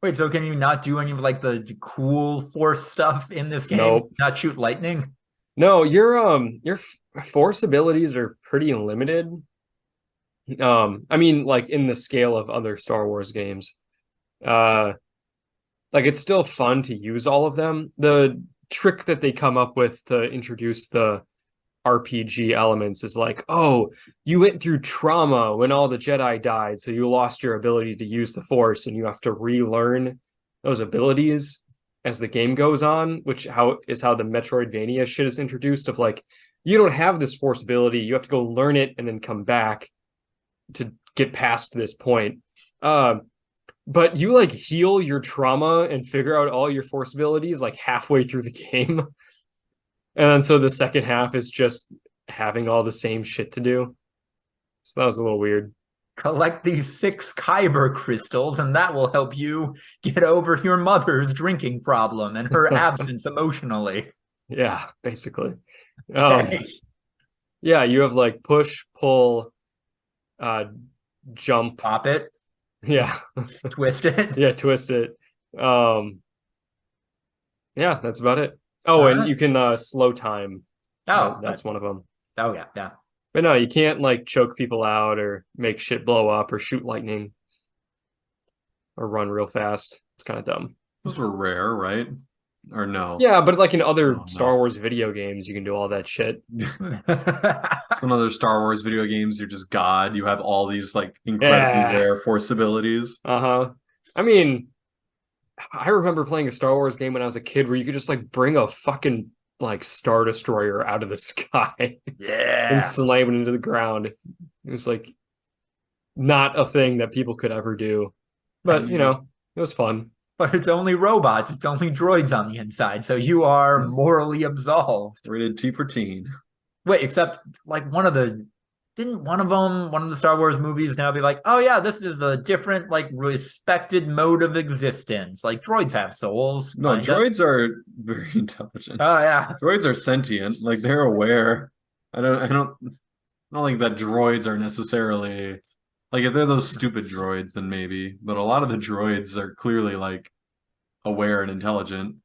Wait, so can you not do any of like the cool Force stuff in this game? Nope. Not shoot lightning? No, your Force abilities are pretty limited. I mean, like in the scale of other Star Wars games. Like it's still fun to use all of them. The trick that they come up with to introduce the RPG elements is like, oh, you went through trauma when all the Jedi died, so you lost your ability to use the Force, and you have to relearn those abilities as the game goes on, which is how the Metroidvania shit is introduced, of like, you don't have this Force ability, you have to go learn it and then come back to get past this point. But you like heal your trauma and figure out all your Force abilities like halfway through the game. And then so the second half is just having all the same shit to do. So that was a little weird. collect these 6 Kyber crystals, and that will help you get over your mother's drinking problem and her absence emotionally. Yeah, basically. Okay. Yeah, you have like push, pull, jump. Pop it, Yeah. twist it. Yeah, twist it. Yeah, that's about it. Oh, All and right. you can slow time. Oh, That's one of them. oh yeah, yeah. But no, you can't like choke people out or make shit blow up or shoot lightning or run real fast. It's kind of dumb. Those were rare, right? Or no? Yeah, but like in other Oh, Star no. Wars video games, you can do all that shit. Some other Star Wars video games, you're just God. You have all these like incredibly Yeah. rare force abilities. Uh-huh. I mean, I remember playing a Star Wars game when I was a kid where you could just like bring a fucking like Star Destroyer out of the sky Yeah. and slam it into the ground. It was like not a thing that people could ever do. But you know, it was fun. But it's only robots, it's only droids on the inside, so you are morally absolved. Rated T for teen. Wait, except like one of the Star Wars movies now be like, oh yeah, this is a different, like, respected mode of existence. Like droids have souls. No, kinda. droids are very intelligent. Oh yeah. Droids are sentient. Like they're aware. I don't think that droids are necessarily like if they're those stupid droids, then maybe. But a lot of the droids are clearly like aware and intelligent.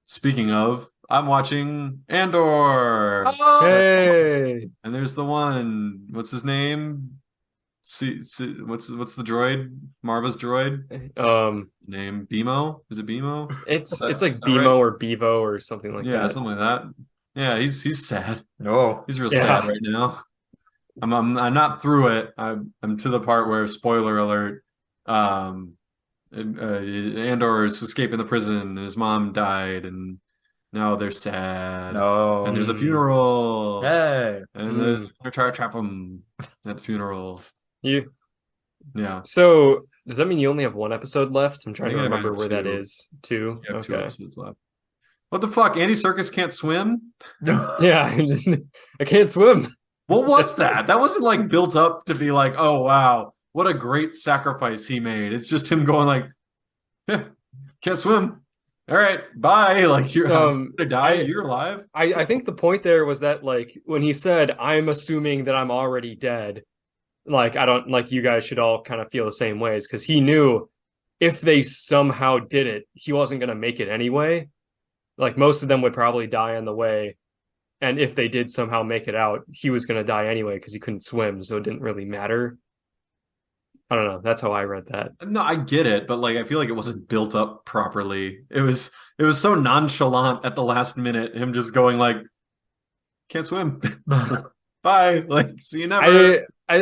Speaking of, I'm watching Andor. Oh, Hey. And there's the one, what's his name? What's the droid? Marva's droid name? Bimo? Is it Bimo? It's Is like that Bimo right? or Bevo or something like Yeah, that. something like that. Yeah, he's sad. no. He's real Yeah. sad right now. I'm not through it. I'm to the part where, spoiler alert, Andor is escaping the prison and his mom died and now they're sad. No. And there's a funeral. Hey. And they're trying to trap him at the funeral. You Yeah. So does that mean you only have one episode left? I'm trying to I think I remember have where that two. is. Two? You have two Okay. episodes left. What the fuck? Andy Serkis can't swim? Yeah, I can't swim. What was that? That wasn't like built up to be like, oh wow, what a great sacrifice he made. It's just him going like, can't swim. All right, bye. Like you're gonna die. You're alive. I think the point there was that like when he said, I'm assuming that I'm already dead, like I don't like you guys should all kind of feel the same ways because he knew if they somehow did it, he wasn't gonna make it anyway. Like most of them would probably die on the way. And if they did somehow make it out, he was going to die anyway because he couldn't swim, so it didn't really matter. I don't know. That's how I read that. No, I get it, but like I feel like it wasn't built up properly. It was so nonchalant at the last minute, him just going like, can't swim. Bye. Like, see you never. I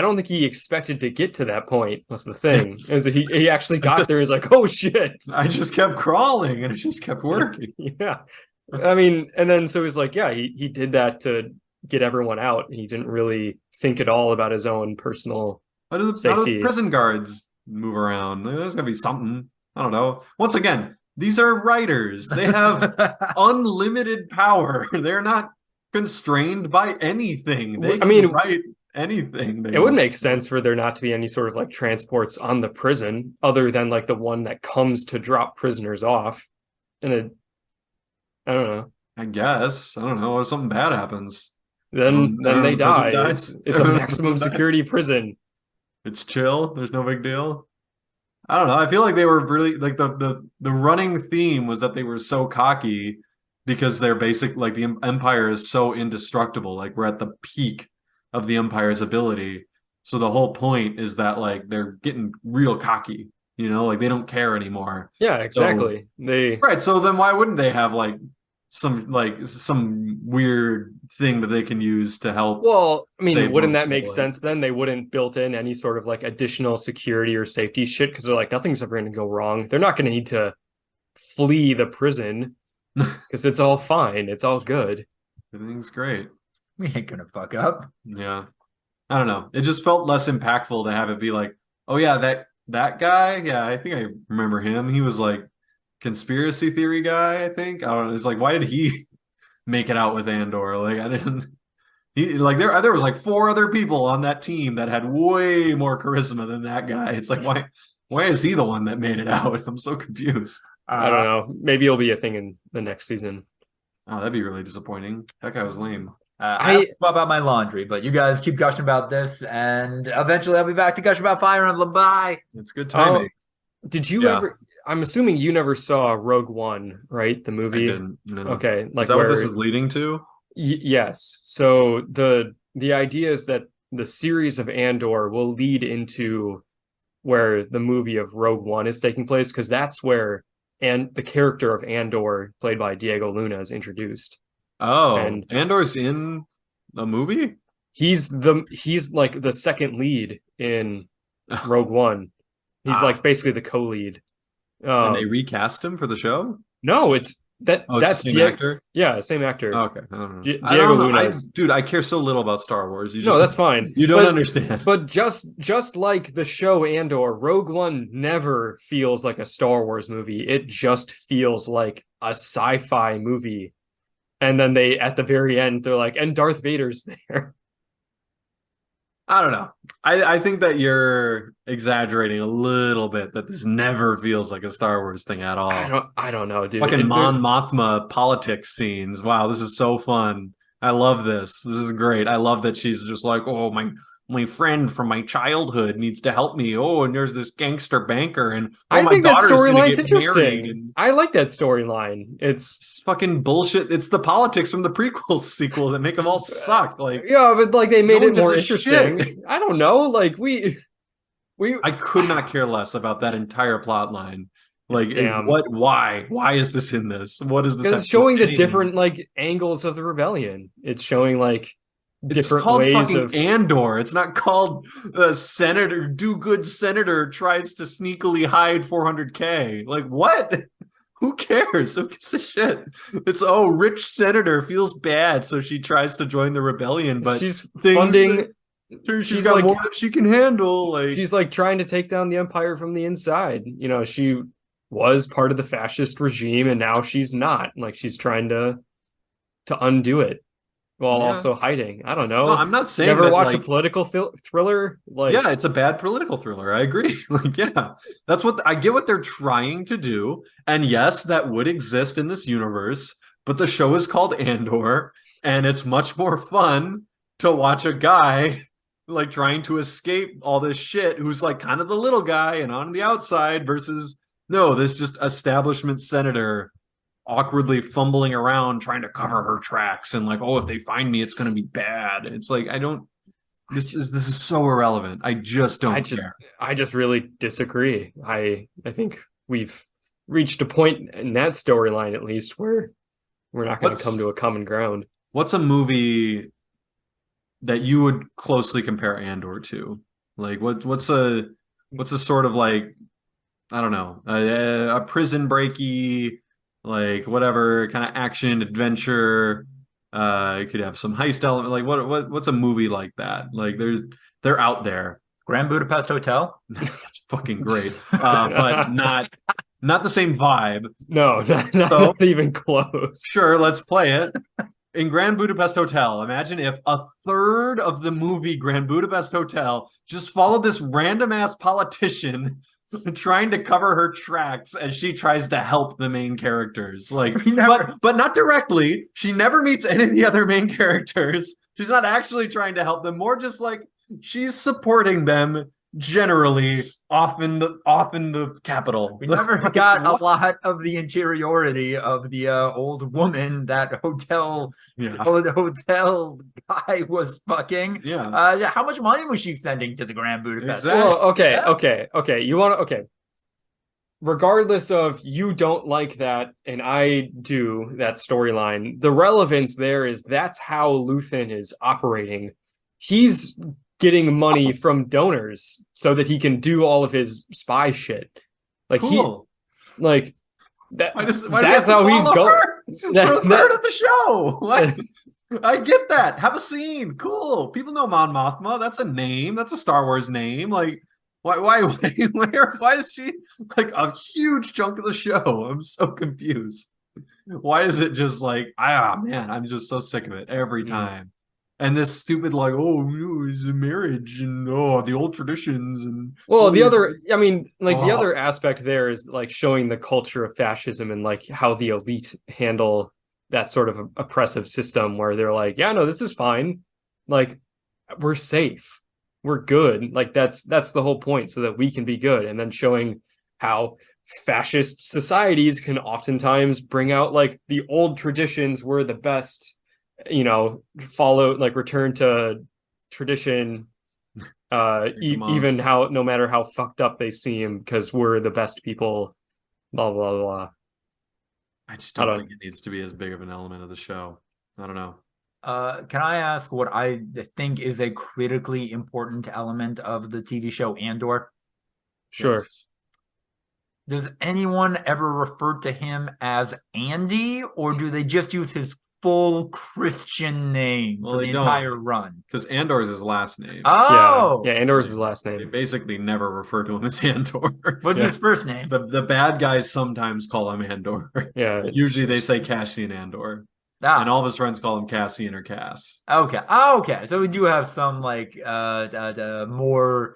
don't think he expected to get to that point. Was the thing is that he actually got there. He's like, oh shit! I just kept crawling and it just kept working. Yeah, I mean, and then so he's like, yeah, he did that to get everyone out. He didn't really think at all about his own personal How do safety. the prison guards move around? There's gonna be something. I don't know. Once again, these are writers. They have unlimited power. They're not constrained by anything. They can write anything. It would make sense for there not to be any sort of like transports on the prison other than like the one that comes to drop prisoners off. And I don't know. I guess. I don't know. If something bad happens. Then they die. Dies. It's a maximum security prison. It's chill. There's no big deal. I don't know. I feel like they were really like the running theme was that they were so cocky because they're basic like the Empire is so indestructible. Like we're at the peak of the Empire's ability. So the whole point is that like they're getting real cocky, you know, like they don't care anymore. Yeah, exactly. Right. So then why wouldn't they have like some weird thing that they can use to help? Well, I mean, wouldn't that make sense then? They wouldn't built in any sort of like additional security or safety shit because they're like nothing's ever going to go wrong. They're not going to need to flee the prison because it's all fine. It's all good. Everything's great. We ain't gonna fuck up. Yeah. I don't know. It just felt less impactful to have it be like, oh yeah, that guy. Yeah, I think I remember him. He was like conspiracy theory guy, I think. I don't know. It's like, why did he make it out with Andor? Like I didn't He like there was like 4 other people on that team that had way more charisma than that guy. It's like why is he the one that made it out? I'm so confused. I don't know. Maybe it'll be a thing in the next season. Oh, that'd be really disappointing. That guy was lame. I have to swap out my laundry, but you guys keep gushing about this, and eventually I'll be back to gush about Fire Emblem. Bye. It's good timing. Did you ever? I'm assuming you never saw Rogue One, right? The movie. I didn't. No. Okay, like is that where, what this is leading to? Yes. So the idea is that the series of Andor will lead into where the movie of Rogue One is taking place, because that's where the character of Andor, played by Diego Luna, is introduced. Oh, and Andor's in the movie? He's like the second lead in Rogue One. He's like basically the co-lead. And they recast him for the show? No, it's that's the same actor. Yeah, same actor. Oh, okay, I don't know. Diego Luna. Dude, I care so little about Star Wars. No, that's fine. You don't understand. But just like the show Andor, Rogue One never feels like a Star Wars movie. It just feels like a sci-fi movie. And then at the very end, they're like, and Darth Vader's there. I don't know. I think that you're exaggerating a little bit, that this never feels like a Star Wars thing at all. I don't know, dude. Fucking Mon Mothma politics scenes. Wow, this is so fun. I love this. This is great. I love that she's just like, oh, my friend from my childhood needs to help me. Oh, and there's this gangster banker, and I think that storyline's interesting. And I like that storyline. It's fucking bullshit. It's the politics from the prequel sequels that make them all suck. Like, yeah, but like they made no it more interesting. Shit. I don't know. Like we I could not care less about that entire plot line. Like, why is this in this? What is this? Because it's showing the different like angles of the rebellion. It's showing like different ways of Andor. It's not called Senator Do-Good Senator tries to sneakily hide 400K. Like, what? Who cares? Who gives a shit? It's rich senator feels bad, so she tries to join the rebellion, but she's funding. She's got like, more than she can handle. Like, she's like trying to take down the empire from the inside. You know, she was part of the fascist regime, and now she's not. Like, she's trying to undo it while also hiding. I don't know. No, I'm not saying never that, watched a political thriller. Like, yeah, it's a bad political thriller. I agree. Like, yeah, that's what I get. What they're trying to do, and yes, that would exist in this universe. But the show is called Andor, and it's much more fun to watch a guy like trying to escape all this shit, who's like kind of the little guy and on the outside, versus this just establishment senator awkwardly fumbling around trying to cover her tracks, and like, if they find me, it's going to be bad. It's like, this is so irrelevant. I just don't care. I just really disagree. I think we've reached a point in that storyline, at least, where we're not going to come to a common ground. What's a movie that you would closely compare Andor to? Like, what's a sort of like, I don't know, a prison breaky, like whatever kind of action adventure. You could have some heist element. Like, what's a movie like that? Like, they're out there. Grand Budapest Hotel. That's fucking great, but not the same vibe. No, not even close. Sure, let's play it. In Grand Budapest Hotel, imagine if a third of the movie Grand Budapest Hotel just followed this random ass politician trying to cover her tracks as she tries to help the main characters. Like, but not directly. She never meets any of the other main characters. She's not actually trying to help them. More just like she's supporting them generally off in the capital. We never got a lot of the interiority of the old woman that hotel guy was fucking. Yeah. How much money was she sending to the Grand Budapest? Exactly. Well, okay. You want to regardless of you don't like that and I do that storyline, the relevance there is that's how Luthen is operating. He's getting money from donors so that he can do all of his spy shit. Like, cool. That's how he's going. For a third of the show. What? I get that. Have a scene. Cool. People know Mon Mothma. That's a name. That's a Star Wars name. Like, why is she like a huge chunk of the show? I'm so confused. Why is it just like, man, I'm just so sick of it every time. And this stupid like, oh, no, it's a marriage and oh, the old traditions and Well, the oh, other, I mean, like the oh. other aspect there is like showing the culture of fascism and like how the elite handle that sort of oppressive system where they're like, yeah, no, this is fine. Like we're safe. We're good. Like that's the whole point so that we can be good. And then showing how fascist societies can oftentimes bring out like the old traditions were the best, follow like return to tradition Come even how no matter how fucked up they seem because we're the best people, blah blah blah. I just I don't don't. think it needs to be as big of an element of the show. I don't know. Can I ask what I think is a critically important element of the TV show Andor? Sure. Yes. Does anyone ever refer to him as Andy, or do they just use his full Christian name Well, for they the don't. entire run? Because Andor is his last name. Oh, Yeah. Andor's his They- last They name. basically never refer to him as Andor. what's Yeah. his first name? The bad guys sometimes call him Andor. Yeah. Usually they say Cassian Andor. Ah, And all of his friends call him Cassian or Cass. okay. Okay. So we do have some like more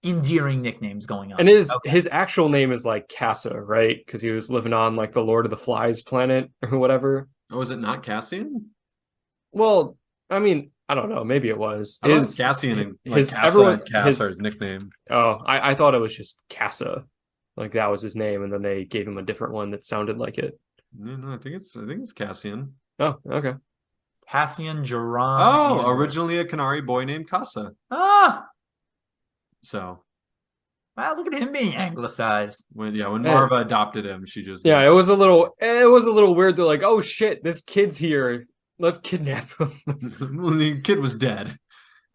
endearing nicknames going on. And his Okay. his actual name is like Casa, right? Because he was living on like the Lord of the Flies planet or whatever. Oh, is it not Cassian? Well, I mean, I don't know. Maybe it was. I thought it was Cassian and like his Casa everyone and Cass his are his nickname. oh, I thought it was just Casa, like that was his name, and then they gave him a different one that sounded like it. No, I think it's Cassian. Oh, okay. Cassian Jerome. Oh, Andor. originally a Canary boy named Casa. Ah, So wow, look at him being anglicized. when Hey. Marva adopted him, she just Yeah, it was a little weird. They're like, oh shit, this kid's here. Let's kidnap him. well, the kid was dead.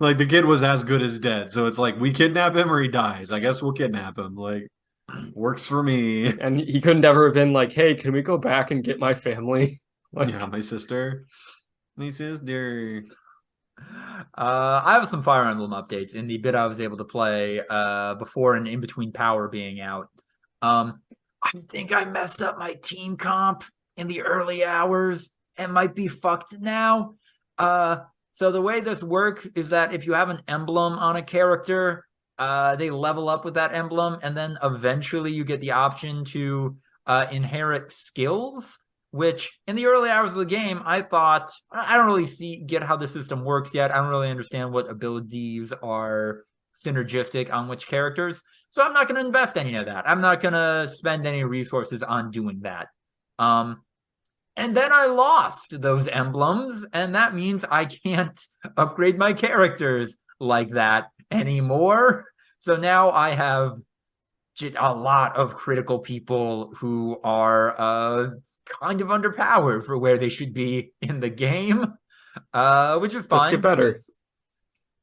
Like the kid was as good as dead. So it's like we kidnap him or he dies. I guess we'll kidnap him. Like works for me. And he couldn't ever have been like, hey, can we go back and get my family? Like, Yeah, my sister. My sister. I have some Fire Emblem updates in the bit I was able to play before and in between Power being out. I think I messed up my team comp in the early hours and might be fucked now. So the way this works is that if you have an emblem on a character, they level up with that emblem, and then eventually you get the option to inherit skills. Which in the early hours of the game, I thought I don't really get how the system works yet. I don't really understand what abilities are synergistic on which characters. So I'm not going to invest any of that. I'm not going to spend any resources on doing that. And then I lost those emblems, and that means I can't upgrade my characters like that anymore. So now I have a lot of critical people who are kind of underpowered for where they should be in the game, which is fine. just get better.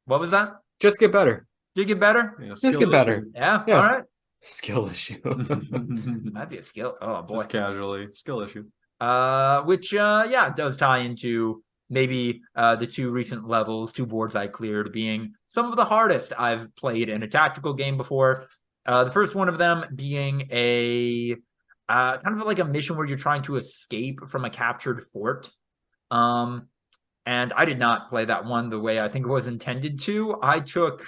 What was that? Just get better. Did you get better? Yeah, Just get better. Yeah. Yeah. All right. Skill issue. This might be a skill. Oh boy. Just casually. Skill issue. Which yeah, does tie into maybe the two recent levels, two boards I cleared being some of the hardest I've played in a tactical game before. The first one of them being a kind of like a mission where you're trying to escape from a captured fort. And I did not play that one the way I think it was intended to. I took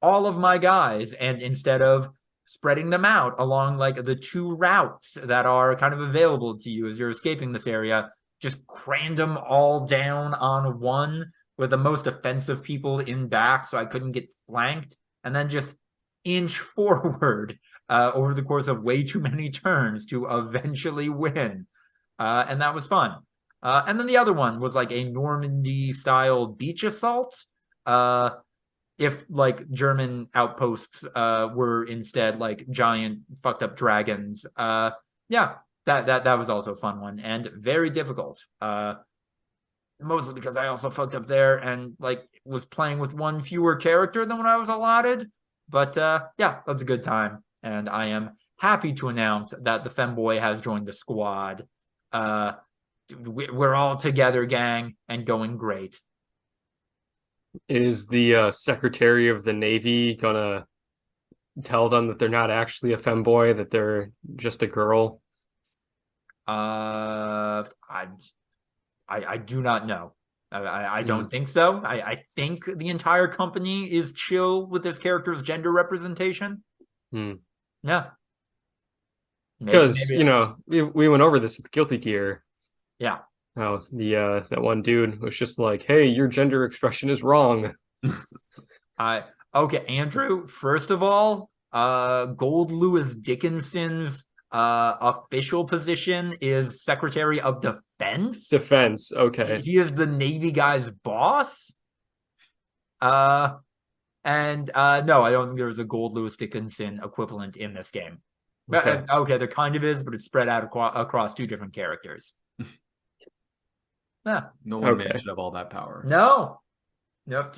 all of my guys, and instead of spreading them out along like the two routes that are kind of available to you as you're escaping this area, just crammed them all down on one with the most offensive people in back so I couldn't get flanked, and then just inch forward over the course of way too many turns to eventually win. And that was fun. And then the other one was like a Normandy style beach assault. If like German outposts were instead like giant fucked up dragons. Yeah, that was also a fun one and very difficult. Mostly because I also fucked up there and like was playing with one fewer character than what I was allotted. But yeah, that's a good time. And I am happy to announce that the femboy has joined the squad. We're all together, gang, and going great. Is the Secretary of the Navy gonna tell them that they're not actually a femboy, that they're just a girl? I do not know. I don't think so. I think the entire company is chill with this character's gender representation. Yeah. Because, Maybe. you know, we went over this with Guilty Gear. Yeah. How the that one dude was just like, hey, your gender expression is wrong. Okay, Andrew, first of all, Gold Lewis Dickinson's official position is Secretary of Defense. Defense, okay. He is the Navy guy's boss. And no, I don't think there's a Gold Lewis Dickinson equivalent in this game. Okay. Okay, there kind of is, but it's spread out across two different characters. Yeah. No one man Okay. should have all that power. No, no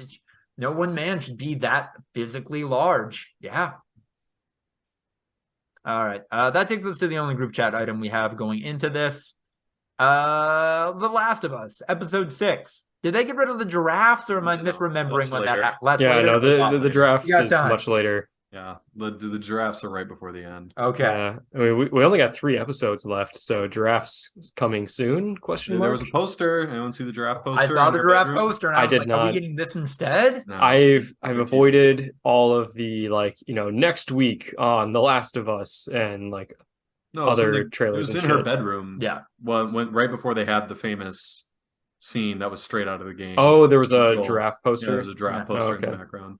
one man should be that physically large. Yeah. All right. That takes us to the only group chat item we have going into this. The Last of Us, episode 6. Did they get rid of the giraffes, or am I misremembering when that happened? Yeah, later? no, the draft You got is time. much later. Yeah, the giraffes are right before the end. Okay. Yeah, I mean, we only got 3 episodes left, so giraffes coming soon? Question mark. There was a poster. Anyone see the giraffe poster? I saw in the your giraffe bedroom? poster, and I I was did like, are we not. getting this instead? No. I've Refuse. avoided all of the, like, you know, next week on The Last of Us and like No, it was other in trailers It was and in her shit. bedroom. Yeah. When right before they had the famous scene that was straight out of the game. Oh, there was a Joel. giraffe Yeah, poster. there was a giraffe Yeah. poster Oh, in the okay. background.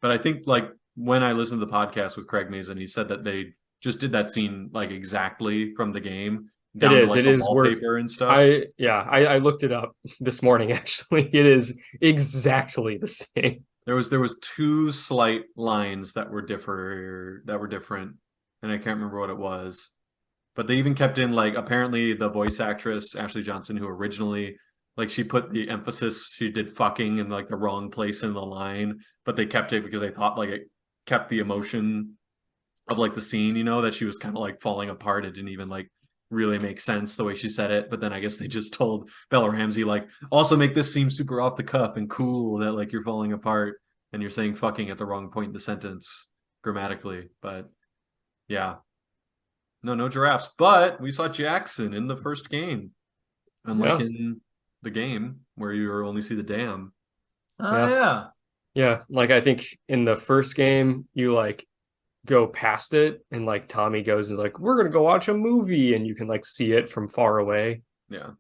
But I think like when I listened to the podcast with Craig Mason, he said that they just did that scene like exactly from the game down to like It the is worth. wallpaper and stuff. I looked it up this morning. Actually, it is exactly the same. There was 2 slight lines that were different, and I can't remember what it was. But they even kept in like apparently the voice actress Ashley Johnson, who originally like she put the emphasis, she did fucking in like the wrong place in the line, but they kept it because they thought like it kept the emotion of like the scene, you know, that she was kind of like falling apart. It didn't even like really make sense the way she said it. But then I guess they just told Bella Ramsey like also make this seem super off the cuff and cool that like you're falling apart and you're saying fucking at the wrong point in the sentence grammatically. But yeah. No giraffes. But we saw Jackson in the first game. Unlike in the game where you only see the dam. Oh, yeah. Yeah, like I think in the first game you like go past it and like Tommy goes and is like, we're gonna go watch a movie, and you can like see it from far away. Yeah.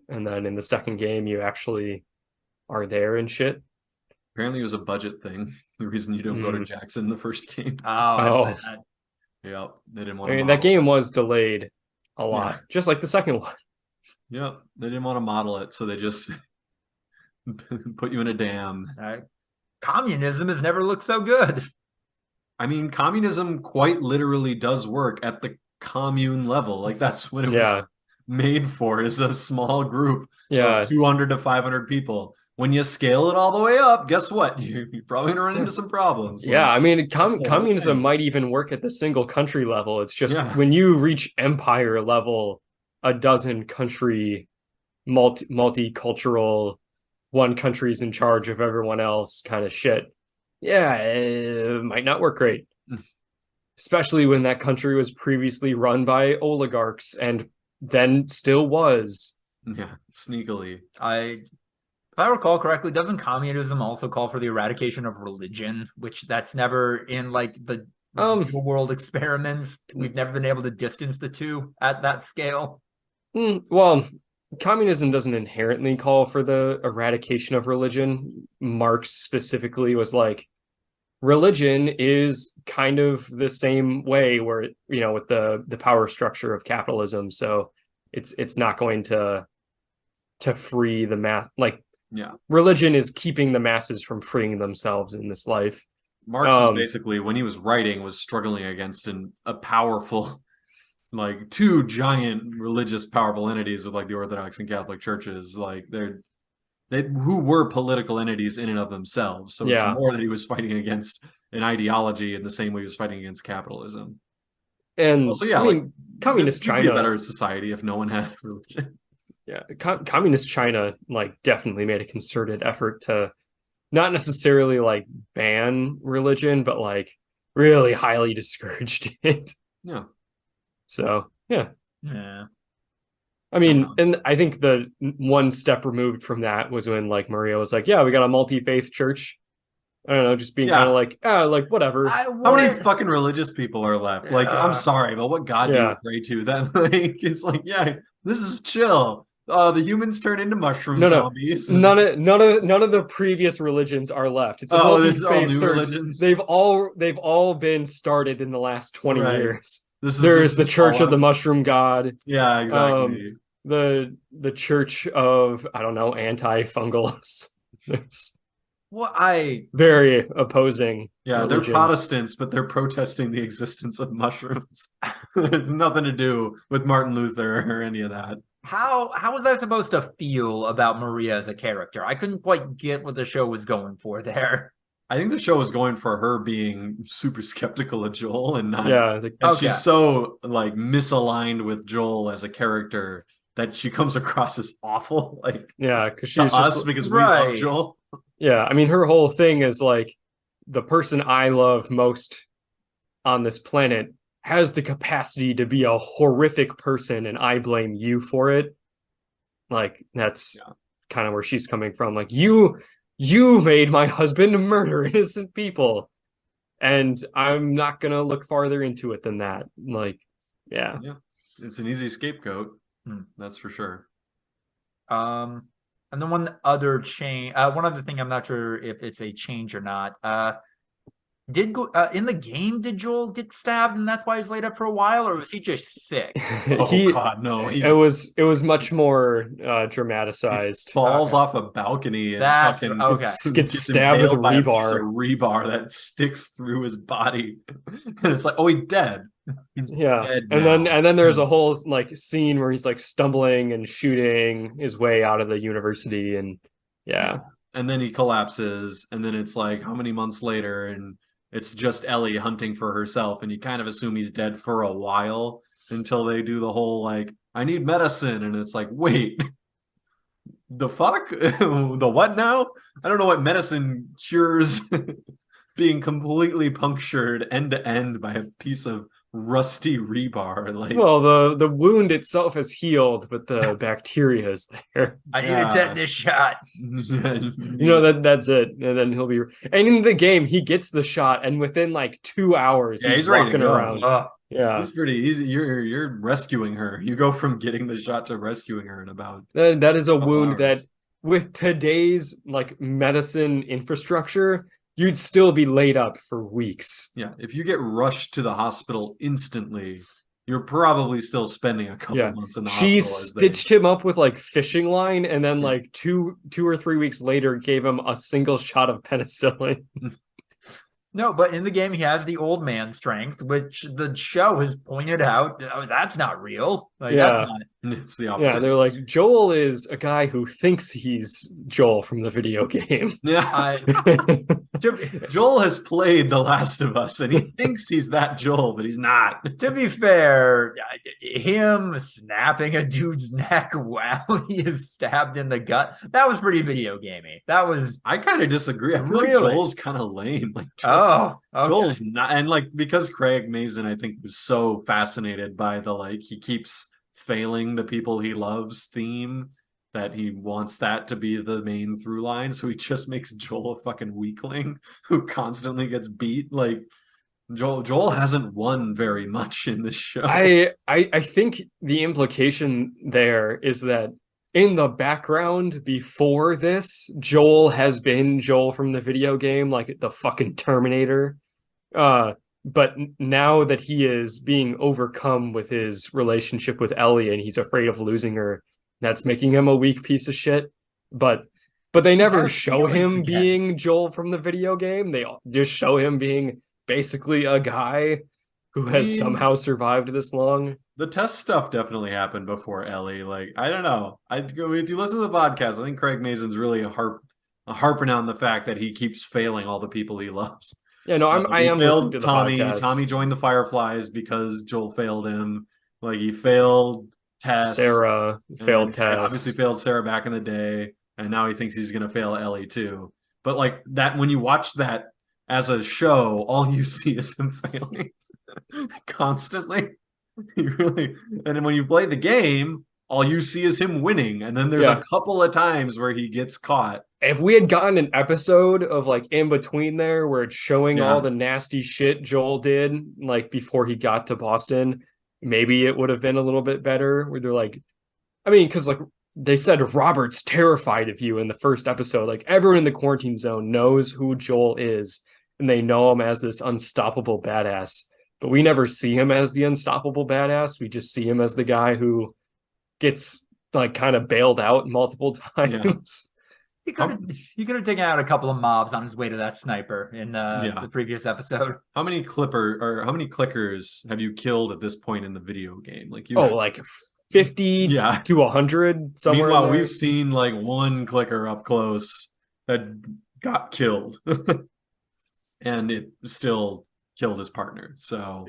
And then in the second game you actually are there and shit. Apparently it was a budget thing. The reason you don't go to Jackson in the first game. Oh. Yeah, they didn't want I to mean, that model game it. was delayed a lot, just like the second one. Yeah, they didn't want to model it, so they just put you in a dam. Communism has never looked so good. I mean, communism quite literally does work at the commune level. Like that's what it was made for, is a small group of 200 to 500 people. When you scale it all the way up, guess what? You're probably gonna run into some problems. Yeah, like, I mean, that's the whole communism thing. might even work at the single country level. It's just when you reach empire level, a dozen country, multicultural, one country's in charge of everyone else kind of shit. Yeah, it might not work great. Especially when that country was previously run by oligarchs and then still was. Yeah, sneakily. If I recall correctly, doesn't communism also call for the eradication of religion, which that's never in like the real world experiments? We've never been able to distance the two at that scale. Well, communism doesn't inherently call for the eradication of religion. Marx specifically was like, religion is kind of the same way where, you know, with the power structure of capitalism. So it's not going to free the mass. Like, religion is keeping the masses from freeing themselves in this life. Marx is basically, when he was writing, was struggling against a powerful, like 2 giant religious powerful entities with like the Orthodox and Catholic churches. Like they who were political entities in and of themselves. So it's more that he was fighting against an ideology in the same way he was fighting against capitalism. And also, I mean, like, communist China would be a better society if no one had religion. Yeah, communist China like definitely made a concerted effort to not necessarily like ban religion, but like really highly discouraged it. Yeah. So yeah. I mean, and I think the one step removed from that was when like Maria was like, "Yeah, we got a multi-faith church." I don't know, just being kind of like, like whatever. How many fucking religious people are left? Like, I'm sorry, but what God do you Yeah. pray to? That like it's like, yeah, this is chill. The humans turn into mushroom No, zombies. none of the previous religions are left. It's a Oh, this is all multi-faith new church. religions. They've all been started in the last 20 Right. years. This There's is the Church of the Fallout. Mushroom God. Yeah, exactly. The Church of, I don't know, antifungals. There's Well, I very opposing. Yeah, religions. they're Protestants, but they're protesting the existence of mushrooms. It's nothing to do with Martin Luther or any of that. how was I supposed to feel about Maria as a character? I couldn't quite get what the show was going for there. I think the show is going for her being super skeptical of Joel and not. Yeah, And Okay. she's so like misaligned with Joel as a character that she comes across as awful. Like yeah, because to she's us just because we love Right. Joel. yeah. I mean, her whole thing is like the person I love most on this planet has the capacity to be a horrific person, and I blame you for it. Like that's kind of where she's coming from. Like you made my husband murder innocent people, and I'm not gonna look farther into it than that. Like, yeah. It's an easy scapegoat. That's for sure. And then one other thing I'm not sure if it's a change or not. In the game, did Joel get stabbed and that's why he's laid up for a while, or was he just sick? Oh God, no! It was much more dramatized. He falls off a balcony and That's fucking gets stabbed with a impaled by piece of rebar. rebar that sticks through his body, and it's like, oh, he's dead. He's dead and now. then there's a whole like scene where he's like stumbling and shooting his way out of the university, and and then he collapses, and then it's like how many months later, and it's just Ellie hunting for herself, and you kind of assume he's dead for a while until they do the whole like, I need medicine, and it's like, wait, the fuck? The what now? I don't know what medicine cures being completely punctured end to end by a piece of rusty rebar. Like, well, the wound itself is healed, but the bacteria is there. I need a tetanus shot. That's it, and then he'll be. And in the game, he gets the shot, and within like 2 hours, he's ready to walking go. around. It's pretty easy. You're rescuing her. You go from getting the shot to rescuing her in about. That is a wound hours. that, with today's like medicine infrastructure, you'd still be laid up for weeks. Yeah, if you get rushed to the hospital instantly, you're probably still spending a couple months in the hospital. She stitched him up with like fishing line, and then like two or 3 weeks later gave him a single shot of penicillin. No, but in the game, he has the old man strength, which the show has pointed out. Oh, that's not real. Like, that's not. It's the opposite. Yeah, they're like, Joel is a guy who thinks he's Joel from the video game. Yeah. Joel has played The Last of Us, and he thinks he's that Joel, but he's not. To be fair, him snapping a dude's neck while he is stabbed in the gut, that was pretty video gamey. That was... I kind of disagree. I feel like Joel's kind of lame. Like, Joel's not... And like, because Craig Mazin, I think, was so fascinated by the, like, he keeps failing the people he loves theme, that he wants that to be the main through line, so he just makes Joel a fucking weakling who constantly gets beat. Like, Joel hasn't won very much in this show. I think the implication there is that in the background before this, Joel has been Joel from the video game, like the fucking Terminator. But now that he is being overcome with his relationship with Ellie and he's afraid of losing her, that's making him a weak piece of shit. But they never show him being Joel from the video game. They just show him being basically a guy who has somehow survived this long. The test stuff definitely happened before Ellie. Like, I don't know. If you listen to the podcast, I think Craig Mazin's really harping on the fact that he keeps failing all the people he loves. Yeah, no, I am listening to the podcast. Tommy joined the Fireflies because Joel failed him. Like, he failed Tess. Sarah failed Tess. Obviously failed Sarah back in the day, and now he thinks he's going to fail Ellie too. But like that, when you watch that as a show, all you see is him failing constantly. And then when you play the game, all you see is him winning, and then there's a couple of times where he gets caught. If we had gotten an episode of like in between there where it's showing all the nasty shit Joel did like before he got to Boston, maybe it would have been a little bit better. Where they're like, I mean, because like they said Robert's terrified of you in the first episode. Like everyone in the quarantine zone knows who Joel is, and they know him as this unstoppable badass. But we never see him as the unstoppable badass. We just see him as the guy who gets like kind of bailed out multiple times. He could have taken out a couple of mobs on his way to that sniper in the previous episode. How many clickers have you killed at this point in the video game? Like like 50 to 100 somewhere. Meanwhile, we've seen like one clicker up close that got killed, and it still killed his partner. So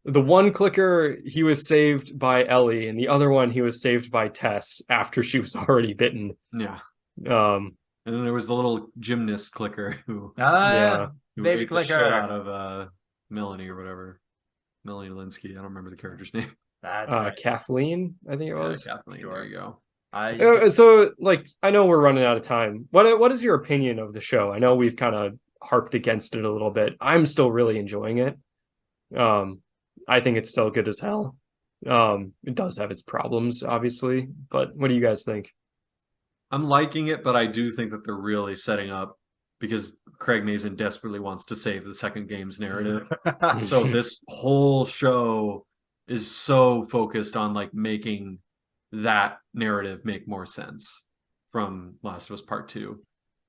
the one clicker, he was saved by Ellie, and the other one he was saved by Tess after she was already bitten. Yeah. And then there was the little gymnast clicker who baby ate clicker the shit out of Melanie or whatever. Melanie Linsky. I don't remember the character's name. That's right. Kathleen, I think it was. Kathleen. Sure. There you go. So like I know we're running out of time. What is your opinion of the show? I know we've kind of harped against it a little bit. I'm still really enjoying it. I think it's still good as hell. It does have its problems, obviously, but what do you guys think? I'm liking it, but I do think that they're really setting up, because Craig Mazin desperately wants to save the second game's narrative. So this whole show is so focused on like making that narrative make more sense from Last of Us Part 2.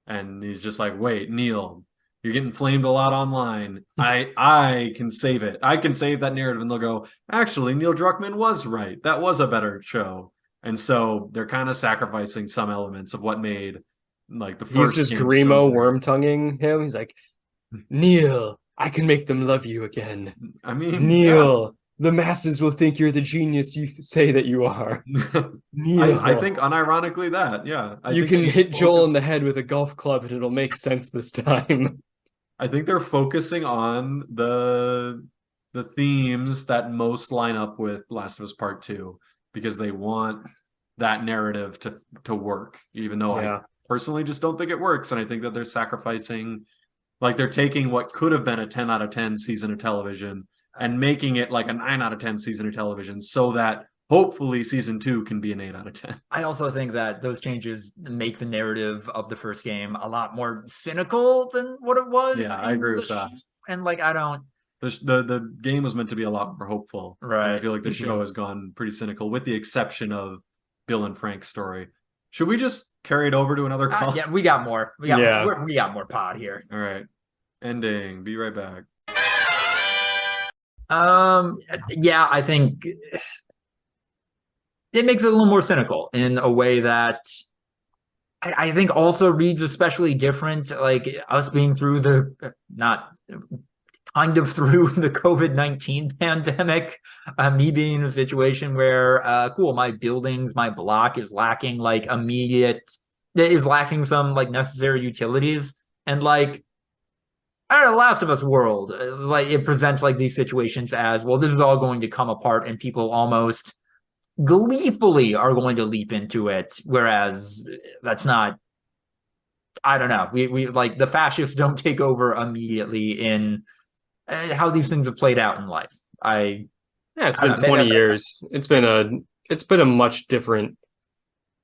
And he's just like, wait, Neil, you're getting flamed a lot online. I can save it. I can save that narrative. And they'll go, actually, Neil Druckmann was right. That was a better show. And so they're kind of sacrificing some elements of what made like the first. He's just Grimo worm-tonguing him. He's like, Neil, I can make them love you again. I mean, Neil, the masses will think you're the genius you say that you are. Neil, I think unironically that, you can hit Joel in the head with a golf club and it'll make sense this time. I think they're focusing on the themes that most line up with Last of Us Part 2, because they want that narrative to work, even though I personally just don't think it works. And I think that they're sacrificing, like they're taking what could have been a 10 out of 10 season of television and making it like a 9 out of 10 season of television, so that hopefully season 2 can be an 8 out of 10. I also think that those changes make the narrative of the first game a lot more cynical than what it was. Yeah, I agree with that. And like, I don't. The game was meant to be a lot more hopeful. Right. And I feel like the show has gone pretty cynical, with the exception of Bill and Frank's story. Should we just carry it over to another call? Yeah, we got more. We got more pod here. All right. Ending. Be right back. I think it makes it a little more cynical in a way that I think also reads especially different, like us being through through the COVID-19 pandemic, me being in a situation where, my buildings, my block is lacking lacking some like necessary utilities. And like, I don't know, Last of Us world, like it presents like these situations as, well, this is all going to come apart and people almost gleefully are going to leap into it. Whereas that's not, I don't know. We like the fascists don't take over immediately in how these things have played out in life. It's been 20 years. It's been a much different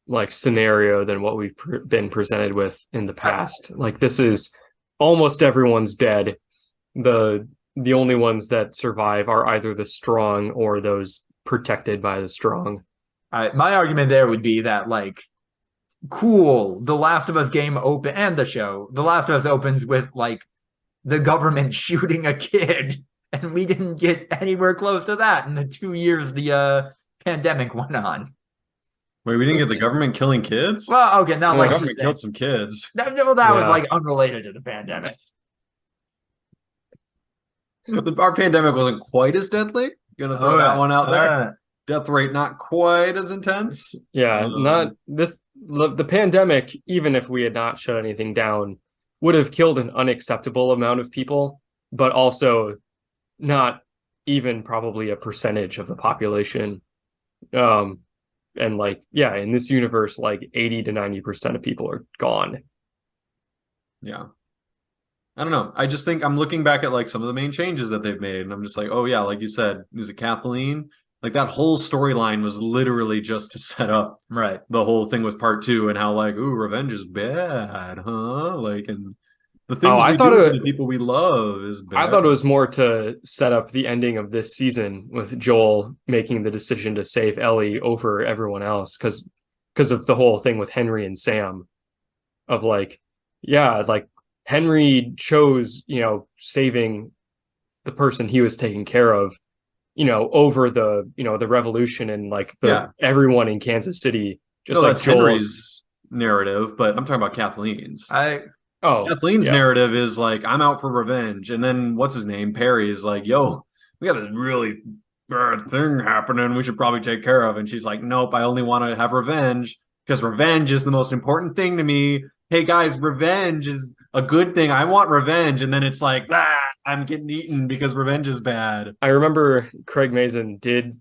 like scenario than what we've been presented with in the past. Like this is almost everyone's dead. The only ones that survive are either the strong or those protected by the strong. My argument there would be that like, cool, The Last of Us game and the show, The Last of Us opens with like the government shooting a kid, and we didn't get anywhere close to that in the 2 years the pandemic went on. Wait, we didn't get the government killing kids? Well, okay, not like the government killed some kids. That was like unrelated to the pandemic. Our pandemic wasn't quite as deadly. Gonna throw that one out there. Death rate not quite as intense. Yeah, not this. The pandemic, even if we had not shut anything down, would have killed an unacceptable amount of people, but also not even probably a percentage of the population. And like, yeah, in this universe, like 80 to 90% of people are gone. Yeah. I don't know. I just think I'm looking back at like some of the main changes that they've made, and I'm just like, oh yeah, like you said, is it Kathleen? Like that whole storyline was literally just to set up Right. the whole thing with part two and how like, ooh, revenge is bad, huh? Like, and the things I we thought do for it, the people we love is I bad. thought it was more to set up the ending of this season with Joel making the decision to save Ellie over everyone else because of the whole thing with Henry and Sam of like, yeah, like Henry chose, saving the person he was taking care of, over the revolution and like Yeah. everyone in Kansas City, just No, like that's Joel's. Henry's narrative, but I'm talking about Kathleen's. Kathleen's Yeah. narrative is like, I'm out for revenge. And then what's his name? Perry is like, yo, we got this really bad thing happening we should probably take care of. And she's like, nope, I only want to have revenge because revenge is the most important thing to me. Hey guys, revenge is a good thing. I want revenge. And then it's like, I'm getting eaten because revenge is bad. I remember Craig Mazin did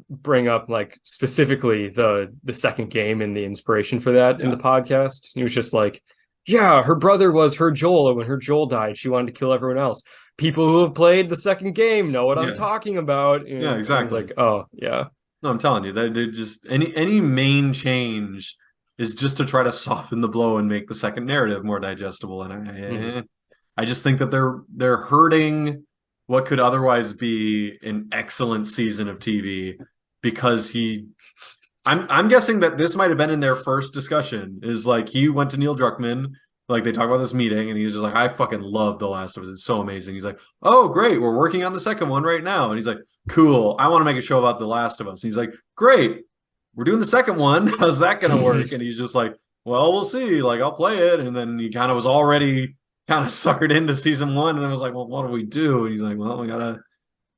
bring up like specifically the second game and the inspiration for that in the podcast. He was just like, yeah, her brother was her Joel, and when her Joel died, she wanted to kill everyone else. People who have played the second game know what I'm talking about. Yeah, exactly. I was like, oh yeah. No, I'm telling you, that they're just any main change is just to try to soften the blow and make the second narrative more digestible. And I just think that they're hurting what could otherwise be an excellent season of TV because I'm guessing that this might have been in their first discussion. Is like he went to Neil Druckmann, like they talk about this meeting, and he's just like, I fucking love The Last of Us. It's so amazing. He's like, oh great, we're working on the second one right now. And he's like, cool, I want to make a show about The Last of Us. And he's like, great, we're doing the second one. How's that gonna work? And he's just like, well, we'll see. Like, I'll play it. And then he kind of was already kind of suckered into season one, and then was like, well, what do we do? And he's like, well, we gotta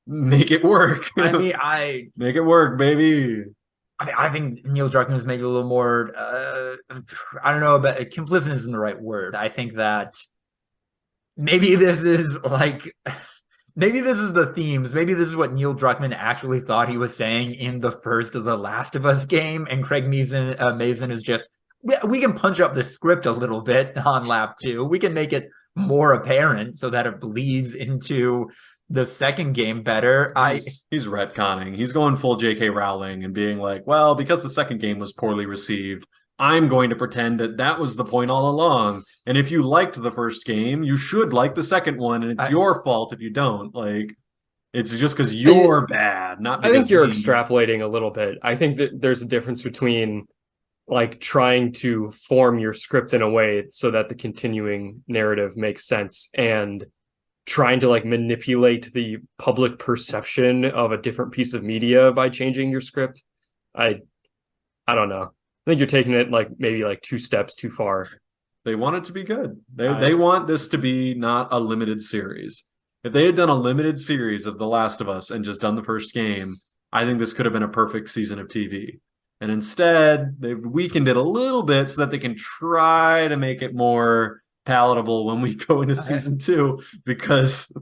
make it work. I mean, make it work, baby. I think Neil Druckmann is maybe a little more, I don't know, but complicit isn't the right word. I think that maybe this is maybe this is the themes. Maybe this is what Neil Druckmann actually thought he was saying in the first of the Last of Us game. And Craig Mazin is just, we can punch up the script a little bit on lap 2. We can make it more apparent so that it bleeds into the second game better. He's retconning. He's going full J.K. Rowling and being like, well, because the second game was poorly received, I'm going to pretend that was the point all along. And if you liked the first game, you should like the second one, and it's your fault if you don't. Like, it's just because you're bad, not because I think you're extrapolating a little bit. I think that there's a difference between like trying to form your script in a way so that the continuing narrative makes sense and trying to like manipulate the public perception of a different piece of media by changing your script. I don't know. I think you're taking it like maybe like 2 steps too far. They want it to be good. They want this to be not a limited series. If they had done a limited series of The Last of Us and just done the first game, I think this could have been a perfect season of TV. And instead, they've weakened it a little bit so that they can try to make it more palatable when we go into season 2, because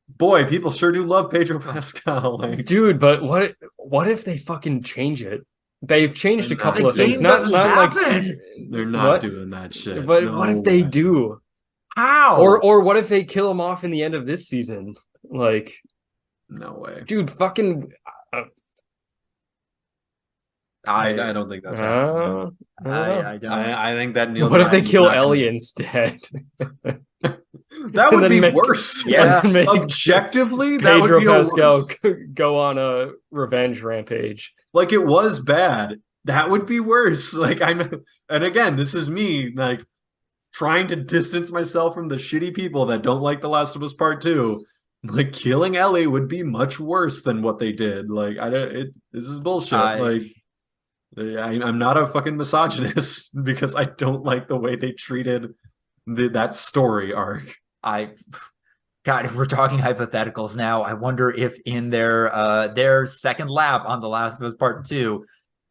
boy, people sure do love Pedro Pascal. Like, dude, but what if they fucking change it? They've changed a couple of things. Not like they're not doing that shit. But what if they do? How? Or what if they kill him off in the end of this season? Like, no way, dude. Fucking. I don't think that's happening. I don't. I think that Neil. What if they kill Ellie instead? That would be worse. Yeah, objectively, that Pedro would be Pascal worse. Go on a revenge rampage. Like, it was bad. That would be worse. Like, and again, this is me like trying to distance myself from the shitty people that don't like The Last of Us Part 2. Like, killing Ellie would be much worse than what they did. Like, this is bullshit. I'm not a fucking misogynist because I don't like the way they treated that story arc. God, if we're talking hypotheticals now, I wonder if in their second lap on The Last of Us Part 2,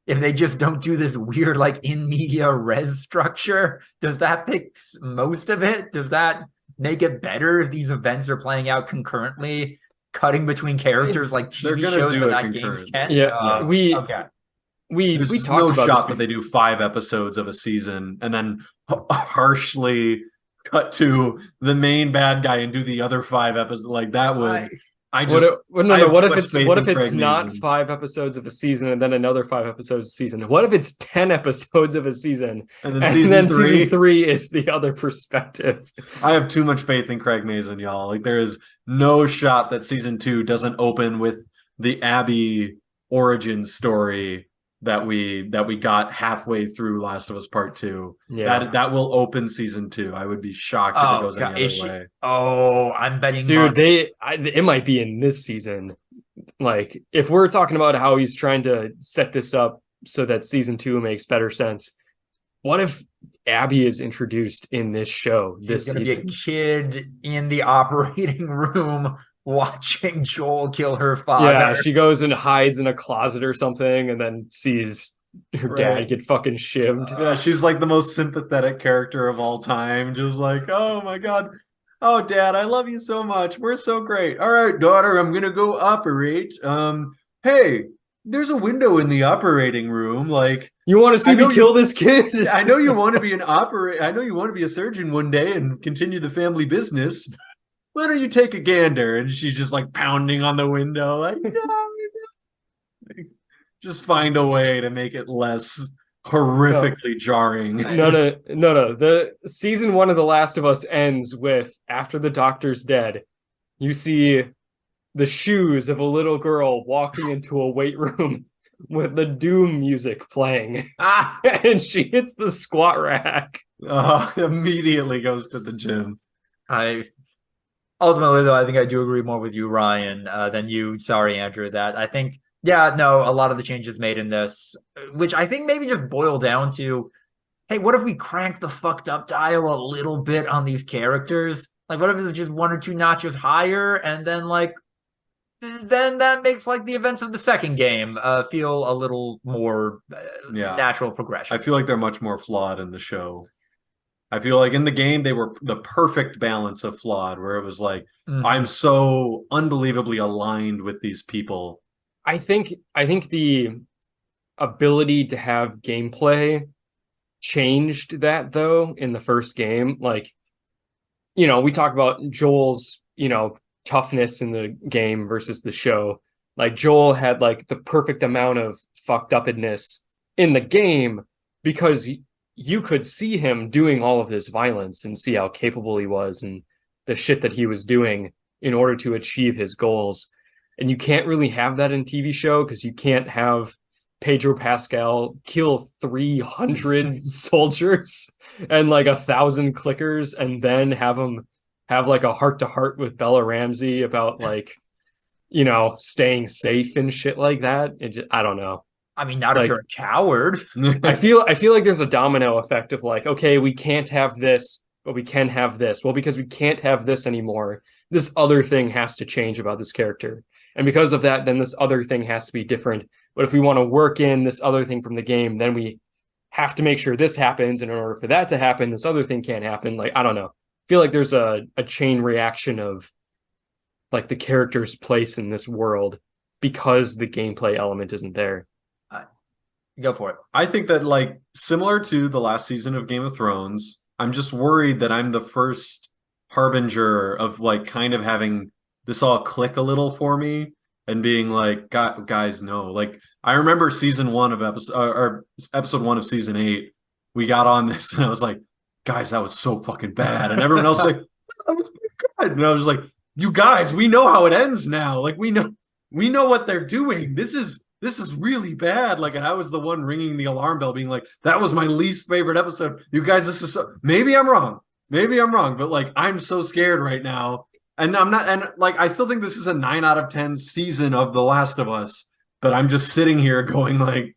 if they just don't do this weird like in media res structure, does that fix most of it? Does that make it better if these events are playing out concurrently, cutting between characters like TV shows but not games can? Yeah, we There's talked no about shot this that they do 5 episodes of a season and then harshly cut to the main bad guy and do the other 5 episodes. Like that would I just I have what too if much it's faith what in if it's Craig not Mazin. 5 episodes of a season and then another 5 episodes a season? What if it's 10 episodes of a season And then and season then 3, season 3 is the other perspective? I have too much faith in Craig Mazin, y'all. Like there is no shot that season 2 doesn't open with the Abby origin story that we got halfway through Last of Us Part 2. Yeah. That will open season 2. I would be shocked if it goes God, any other way. Oh, I'm betting. Dude, it might be in this season. Like, if we're talking about how he's trying to set this up so that season 2 makes better sense, what if Abby is introduced in this show this There's season? gonna be a kid in the operating room watching Joel kill her father. Yeah, she goes and hides in a closet or something and then sees her dad Right. get fucking shivved. Yeah, she's like the most sympathetic character of all time. Just like, oh my God. Oh, Dad, I love you so much. We're so great. All right, daughter, I'm gonna go operate. Hey, there's a window in the operating room. Like, You want to see me kill this kid? I know you want to be I know you want to be a surgeon one day and continue the family business. Why don't you take a gander? And she's just like pounding on the window, like, no, no. Just find a way to make it less horrifically jarring. No. The season 1 of The Last of Us ends with, after the doctor's dead, you see the shoes of a little girl walking into a weight room with the Doom music playing. And she hits the squat rack. Immediately goes to the gym. Ultimately, though, I think I do agree more with you, Ryan, than you. Sorry, Andrew, that I think, yeah, no, a lot of the changes made in this, which I think maybe just boil down to, hey, what if we crank the fucked up dial a little bit on these characters? Like, what if it's just 1 or 2 notches higher, and then, like, then that makes, like, the events of the second game feel a little more natural progression. I feel like they're much more flawed in the show. I feel like in the game they were the perfect balance of flawed, where it was like, I'm so unbelievably aligned with these people. I think the ability to have gameplay changed that, though, in the first game. Like, you know, we talk about Joel's, you know, toughness in the game versus the show. Like, Joel had like the perfect amount of fucked upness in the game because you could see him doing all of this violence and see how capable he was and the shit that he was doing in order to achieve his goals. And you can't really have that in TV show because you can't have Pedro Pascal kill 300 soldiers and like 1,000 clickers and then have him have like a heart-to-heart with Bella Ramsey about, like, you know, staying safe and shit like that. I don't know. I mean, not like, if you're a coward. I feel like there's a domino effect of like, okay, we can't have this, but we can have this. Well, because we can't have this anymore, this other thing has to change about this character. And because of that, then this other thing has to be different. But if we want to work in this other thing from the game, then we have to make sure this happens. And in order for that to happen, this other thing can't happen. Like, I don't know. I feel like there's a chain reaction of like the character's place in this world because the gameplay element isn't there. Go for it. I think that, like, similar to the last season of Game of Thrones, I'm just worried that I'm the first harbinger of, like, kind of having this all click a little for me and being like, guys, no. Like, I remember season 1 of episode 1 of season 8, we got on this and I was like, guys, that was so fucking bad. And everyone else was like, that was good. And I was like, you guys, we know how it ends now. Like, we know what they're doing. This is really bad. Like, and I was the one ringing the alarm bell being like, that was my least favorite episode. You guys, this is so, maybe I'm wrong, but like, I'm so scared right now. And I'm not, and like, I still think this is a 9 out of 10 season of The Last of Us, but I'm just sitting here going like,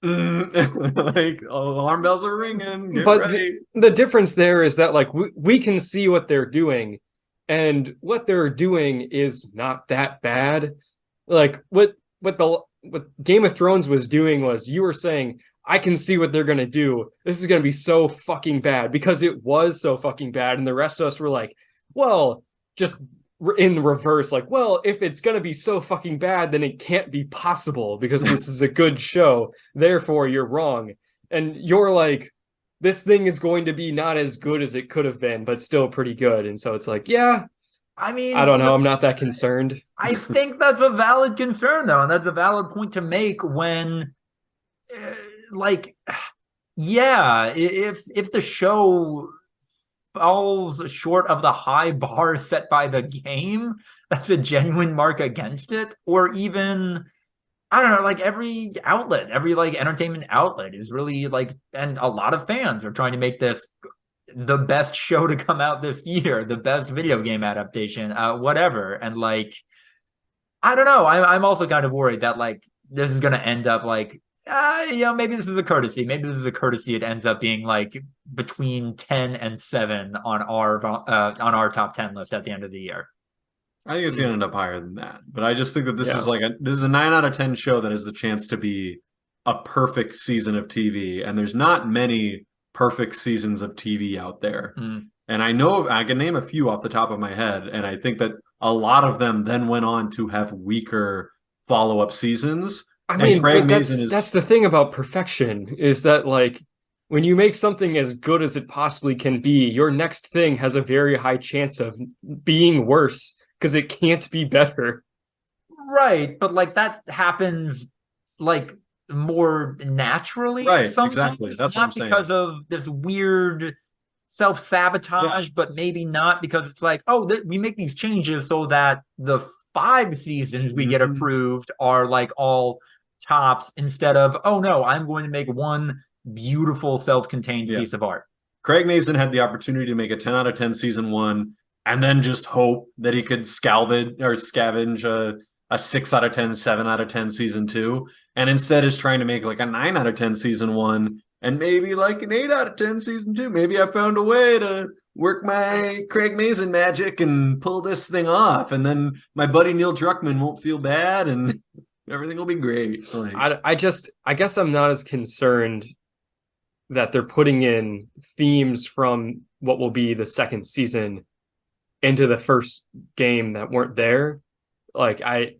like, alarm bells are ringing. But the difference there is that, like, we can see what they're doing, and what they're doing is not that bad. Like, what Game of Thrones was doing was, you were saying, I can see what they're going to do. This is going to be so fucking bad, because it was so fucking bad. And the rest of us were like, well, just in reverse, like, well, if it's going to be so fucking bad, then it can't be possible because this is a good show. Therefore, you're wrong. And you're like, this thing is going to be not as good as it could have been, but still pretty good. And so it's like, yeah, I mean, I don't know. I'm not that concerned. I think that's a valid concern, though, and that's a valid point to make when, like, yeah, if the show falls short of the high bar set by the game, that's a genuine mark against it. Or even, I don't know, like every outlet, every like entertainment outlet is really like, and a lot of fans are trying to make this the best show to come out this year, the best video game adaptation, whatever. And like, I don't know. I'm also kind of worried that like this is going to end up like, maybe this is a courtesy. Maybe this is a courtesy. It ends up being like between 10 and 7 on our top 10 list at the end of the year. I think it's going to end up higher than that. But I just think that this is like this is a 9 out of 10 show that has the chance to be a perfect season of TV. And there's not many perfect seasons of TV out there. And I know I can name a few off the top of my head. And I think that a lot of them then went on to have weaker follow-up seasons. I mean, but that's the thing about perfection is that like when you make something as good as it possibly can be, your next thing has a very high chance of being worse because it can't be better. Right, but like that happens like more naturally. Right, sometimes. exactly. That's not what I'm saying. Because of this weird self-sabotage, but maybe not because it's like, we make these changes so that the 5 seasons we get approved are like all tops instead of, oh no, I'm going to make one beautiful self-contained piece of art. Craig Mazin had the opportunity to make a 10 out of 10 season 1 and then just hope that he could scavenge a 6 out of 10, 7 out of 10 season 2, and instead is trying to make like a 9 out of 10 season 1 and maybe like an 8 out of 10 season 2. Maybe I found a way to work my Craig Mazin magic and pull this thing off, and then my buddy Neil Druckmann won't feel bad and everything will be great. Like, I guess I'm not as concerned that they're putting in themes from what will be the second season into the first game that weren't there. Like, I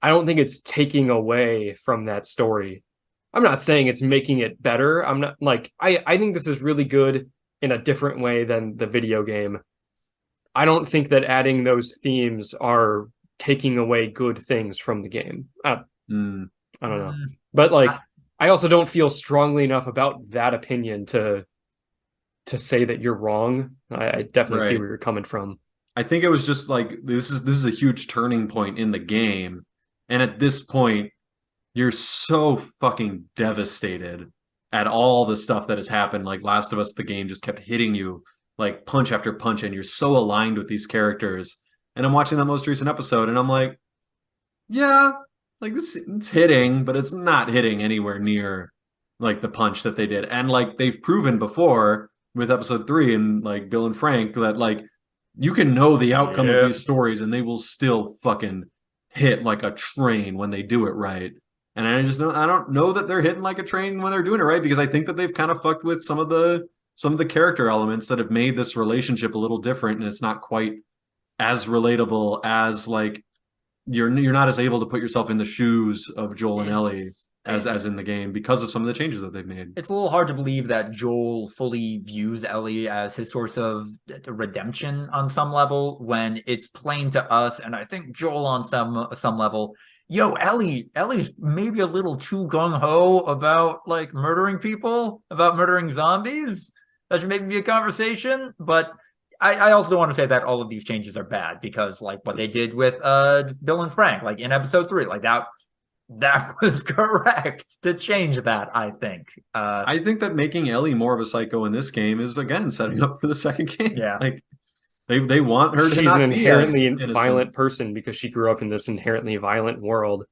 don't think it's taking away from that story. I'm not saying it's making it better. I'm not like, I think this is really good in a different way than the video game. I don't think that adding those themes are taking away good things from the game. I don't know. But like, I also don't feel strongly enough about that opinion to say that you're wrong. I definitely see where you're coming from. I think it was just like, this is a huge turning point in the game. And at this point, you're so fucking devastated at all the stuff that has happened. Like Last of Us, the game just kept hitting you like punch after punch, and you're so aligned with these characters. And I'm watching that most recent episode, and I'm like, yeah, like this, it's hitting, but it's not hitting anywhere near like the punch that they did. And like they've proven before with episode 3 and like Bill and Frank that like you can know the outcome of these stories and they will still fucking hit like a train when they do it right. And I don't know that they're hitting like a train when they're doing it right, because I think that they've kind of fucked with some of the character elements that have made this relationship a little different, and it's not quite as relatable as like you're not as able to put yourself in the shoes of Joel and Ellie as in the game because of some of the changes that they've made. It's a little hard to believe that Joel fully views Ellie as his source of redemption on some level when it's plain to us, and I think Joel on some level, Ellie's maybe a little too gung-ho about like murdering people, about murdering zombies. That should maybe be a conversation, but I also don't want to say that all of these changes are bad, because like what they did with Bill and Frank, like in episode 3, like that was correct to change that, I think. I think that making Ellie more of a psycho in this game is again setting up for the second game. Yeah. Like they want her to She's not an be as inherently innocent. violent person because she grew up in this inherently violent world.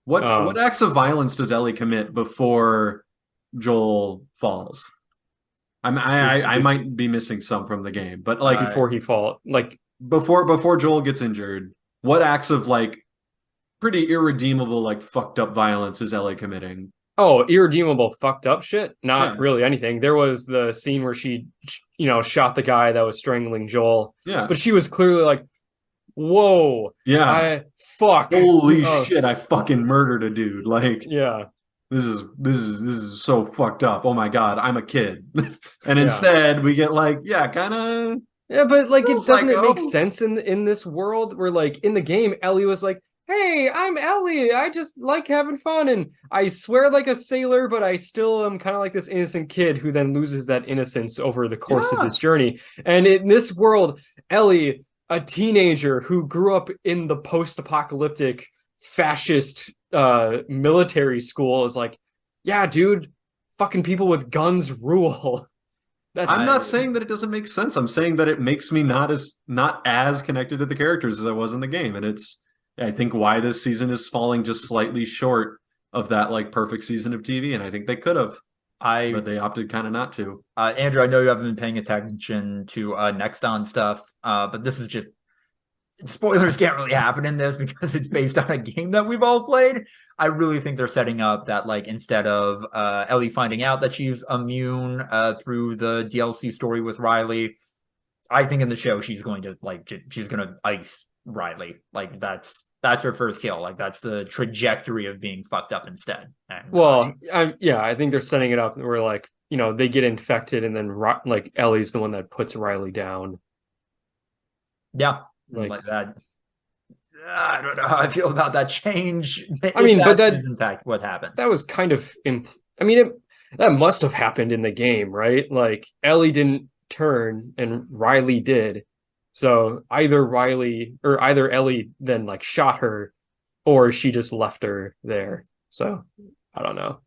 What acts of violence does Ellie commit before Joel falls? I might be missing some from the game, but like before he fall, like before Joel gets injured, what acts of like pretty irredeemable, like fucked up violence is Ellie committing? Oh, irredeemable fucked up shit? Not really anything. There was the scene where she, shot the guy that was strangling Joel. Yeah. But she was clearly like, whoa, Yeah. I fuck. Holy Oh, shit, I fucking murdered a dude. Like, yeah, this is so fucked up. Oh my God, I'm a kid. And yeah. instead we get like, yeah, kind of Yeah, but like still it doesn't it make psycho. sense in this world where like in the game Ellie was like, "Hey, I'm Ellie. I just like having fun and I swear like a sailor, but I still am kind of like this innocent kid who then loses that innocence over the course of this Yeah. journey." And in this world, Ellie, a teenager who grew up in the post-apocalyptic fascist military school is like, "Yeah, dude, fucking people with guns rule." I'm That's not saying that it doesn't make sense. I'm saying that it makes me not as connected to the characters as I was in the game. And it's I think why this season is falling just slightly short of that like perfect season of TV. And I think they could have, but they opted kind of not to. Andrew, I know you haven't been paying attention to Next On stuff, but this is just spoilers can't really happen in this because it's based on a game that we've all played. I really think they're setting up that like instead of Ellie finding out that she's immune through the DLC story with Riley, I think in the show she's going to ice Riley. Like that's her first kill. Like that's the trajectory of being fucked up instead. And well, I think they're setting it up where like, they get infected and then like Ellie's the one that puts Riley down. yeah, Like, like that. I don't know how I feel about that change. I mean, but that is in fact what happens. that was kind of I mean, that must have happened in the game, right? Like Ellie didn't turn and Riley did. So either Ellie then like shot her or she just left her there. So I don't know.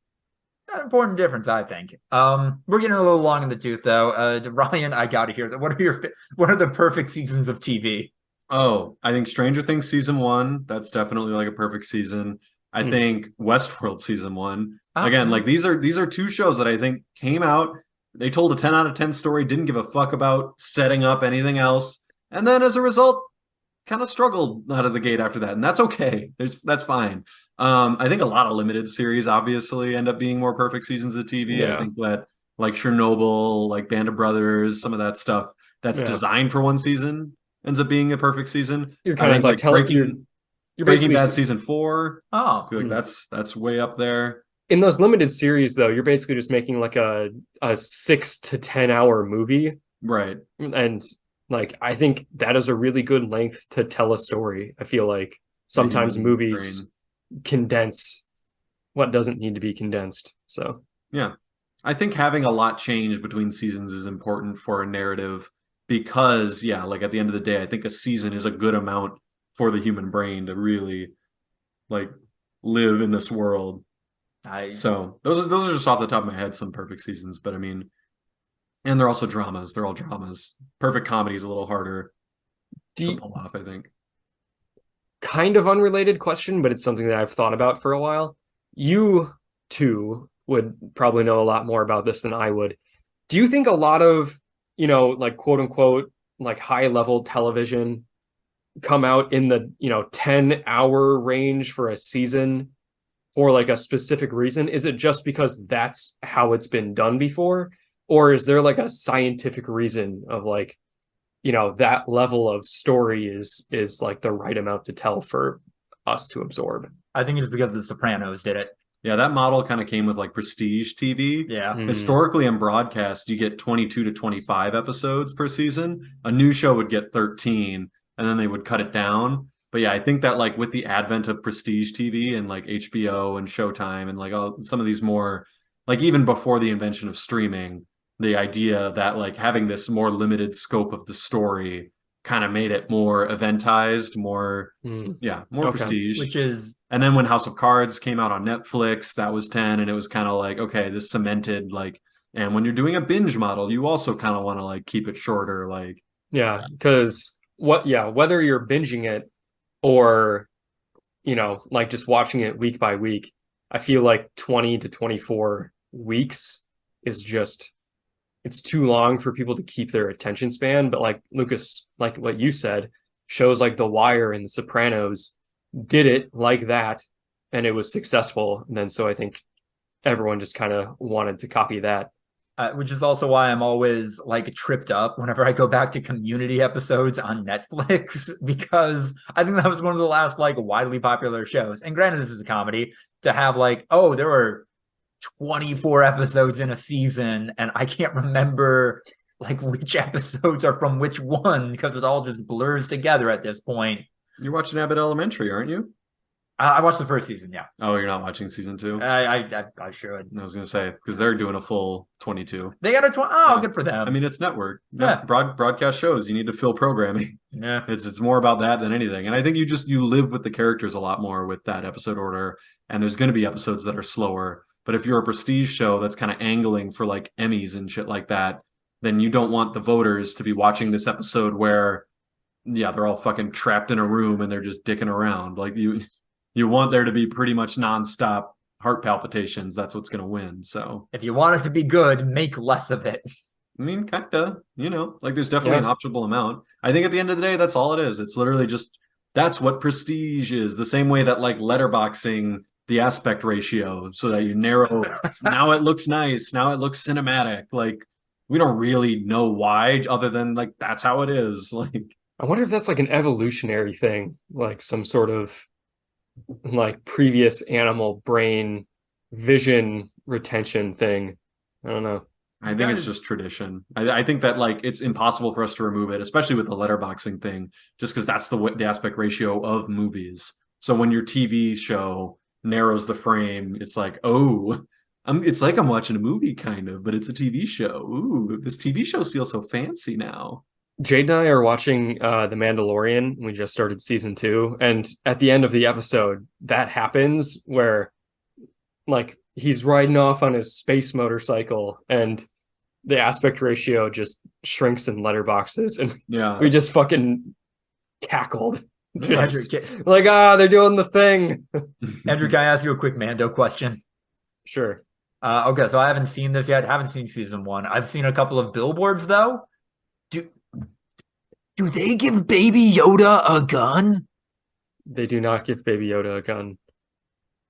An important difference, I think. We're getting a little long in the tooth, though. Ryan, I gotta hear that. What are the perfect seasons of TV? Oh, I think Stranger Things season one, that's definitely like a perfect season. I Hmm. think Westworld season one. Oh, Again, yeah. like these are two shows that I think came out, they told a 10 out of 10 story, didn't give a fuck about setting up anything else. And then as a result, kind of struggled out of the gate after that. And that's okay. That's fine. I think a lot of limited series obviously end up being more perfect seasons of TV. I Yeah. think that like Chernobyl, like Band of Brothers, some of that stuff that's Yeah. designed for one season ends up being a perfect season. You're I kind of think like like telling you're Breaking basically Bad season four, Oh, I feel like that's way up there. in those limited series though, you're basically just making like a 6 to 10 hour movie. Right. And like I think that is a really good length to tell a story. I feel like The sometimes human movies brain. condense what doesn't need to be condensed. So Yeah. I think having a lot change between seasons is important for a narrative because, yeah, like at the end of the day, I think a season is a good amount for the human brain to really like live in this world. I So those are just off the top of my head some perfect seasons, but I mean, and they're also dramas. They're all dramas. Perfect comedy is a little harder do to you, pull off, I think. kind of unrelated question, but it's something that I've thought about for a while. You too would probably know a lot more about this than I would. Do you think a lot of, like quote unquote, like high level television come out in the, 10-hour range for a season for like a specific reason? Is it just because that's how it's been done before? Or is there like a scientific reason of like, that level of story is like the right amount to tell for us to absorb? think it's because The Sopranos did it. Yeah, that model kind of came with like prestige TV. Yeah. Mm. Historically in broadcast, you get 22 to 25 episodes per season. A new show would get 13 and then they would cut it down. But yeah, I think that like with the advent of prestige TV and like HBO and Showtime and like some of these more like even before the invention of streaming, the idea that like having this more limited scope of the story kind of made it more eventized, more more Okay. prestige. Which is And then when House of Cards came out on Netflix, that was 10 and it was kind of like, okay, this cemented like and when you're doing a binge model, you also kind of want to like keep it shorter like Yeah, because whether you're binging it or, like just watching it week by week, I feel like 20 to 24 weeks is just it's too long for people to keep their attention span. But like Lucas, like what you said, shows like The Wire and The Sopranos did it like that and it was successful. And then so I think everyone just kind of wanted to copy that. Which is also why I'm always like tripped up whenever I go back to Community episodes on Netflix, because I think that was one of the last like widely popular shows. And granted, this is a comedy, to have like, oh, there were 24 episodes in a season, and I can't remember like which episodes are from which one because it all just blurs together at this point. You're watching Abbott Elementary, aren't you? I watched the first season, yeah. Oh, you're not watching season 2? I should. I was gonna say, because they're doing a full 22. They got a good for them. I mean, it's network. Yeah. Broadcast shows. You need to fill programming. Yeah. It's more about that than anything. And I think you live with the characters a lot more with that episode order. And there's going to be episodes that are slower. But if you're a prestige show that's kind of angling for like Emmys and shit like that, then you don't want the voters to be watching this episode where, yeah, they're all fucking trapped in a room and they're just dicking around. Like you want there to be pretty much nonstop heart palpitations. That's what's going to win. So if you want it to be good, make less of it. I mean, kind of, like there's definitely an optimal amount. I think at the end of the day, that's all it is. It's literally just, that's what prestige is. The same way that like letterboxing, the aspect ratio, so that you narrow, now it looks nice. Now it looks cinematic. Like we don't really know why other than like, that's how it is. Like, I wonder if that's like an evolutionary thing, like some sort of like previous animal brain vision retention thing. I don't know. I think it's just tradition. I think that like it's impossible for us to remove it, especially with the letterboxing thing, just because that's the aspect ratio of movies. So when your TV show narrows the frame, it's like, oh, it's like I'm watching a movie kind of, but it's a TV show. Ooh, this TV shows feel so fancy now. Jade and I are watching The Mandalorian. We just started season 2. And at the end of the episode, that happens where like he's riding off on his space motorcycle and the aspect ratio just shrinks in letterboxes. And yeah, we just fucking cackled. Just, Andrew, like, they're doing the thing. Andrew, can I ask you a quick Mando question? Sure. Okay, so I haven't seen this yet. Haven't seen season 1. I've seen a couple of billboards though. Do they give Baby Yoda a gun? They do not give Baby Yoda a gun.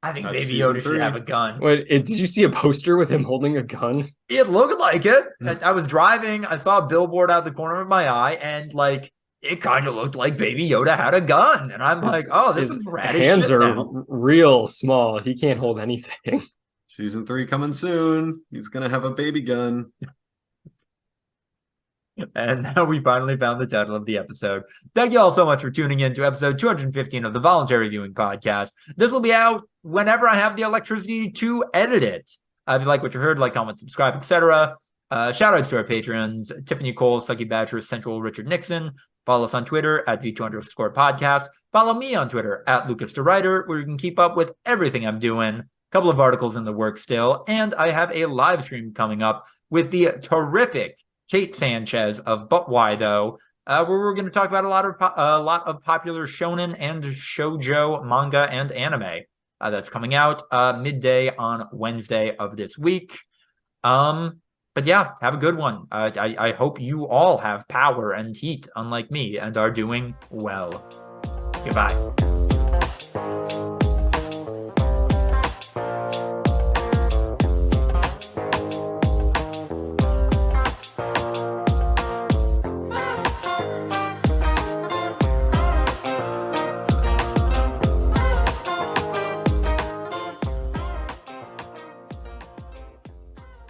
I think Baby Yoda should have a gun. Wait, did you see a poster with him holding a gun? It looked like it. I was driving. I saw a billboard out the corner of my eye, and like it kind of looked like Baby Yoda had a gun. And I'm like, oh, this is rad as shit. Hands are now. real small. He can't hold anything. Season 3 coming soon. He's gonna have a baby gun. And now we finally found the title of the episode. Thank you all so much for tuning in to episode 215 of the Voluntary Viewing podcast. This will be out whenever I have the electricity to edit it. If you like what you heard, like, comment, subscribe, etc. Shout outs to our patrons, Tiffany Cole, Sucky Badger, Central Richard Nixon. Follow us on Twitter at V2_podcast. Follow me on Twitter at Lucas the Writer, where you can keep up with everything I'm doing. A couple of articles in the works still. And I have a live stream coming up with the terrific Kate Sanchez of But Why Though, where we're going to talk about a lot of popular shonen and shoujo manga and anime that's coming out midday on Wednesday of this week. But yeah, have a good one. I hope you all have power and heat, unlike me, and are doing well. Goodbye.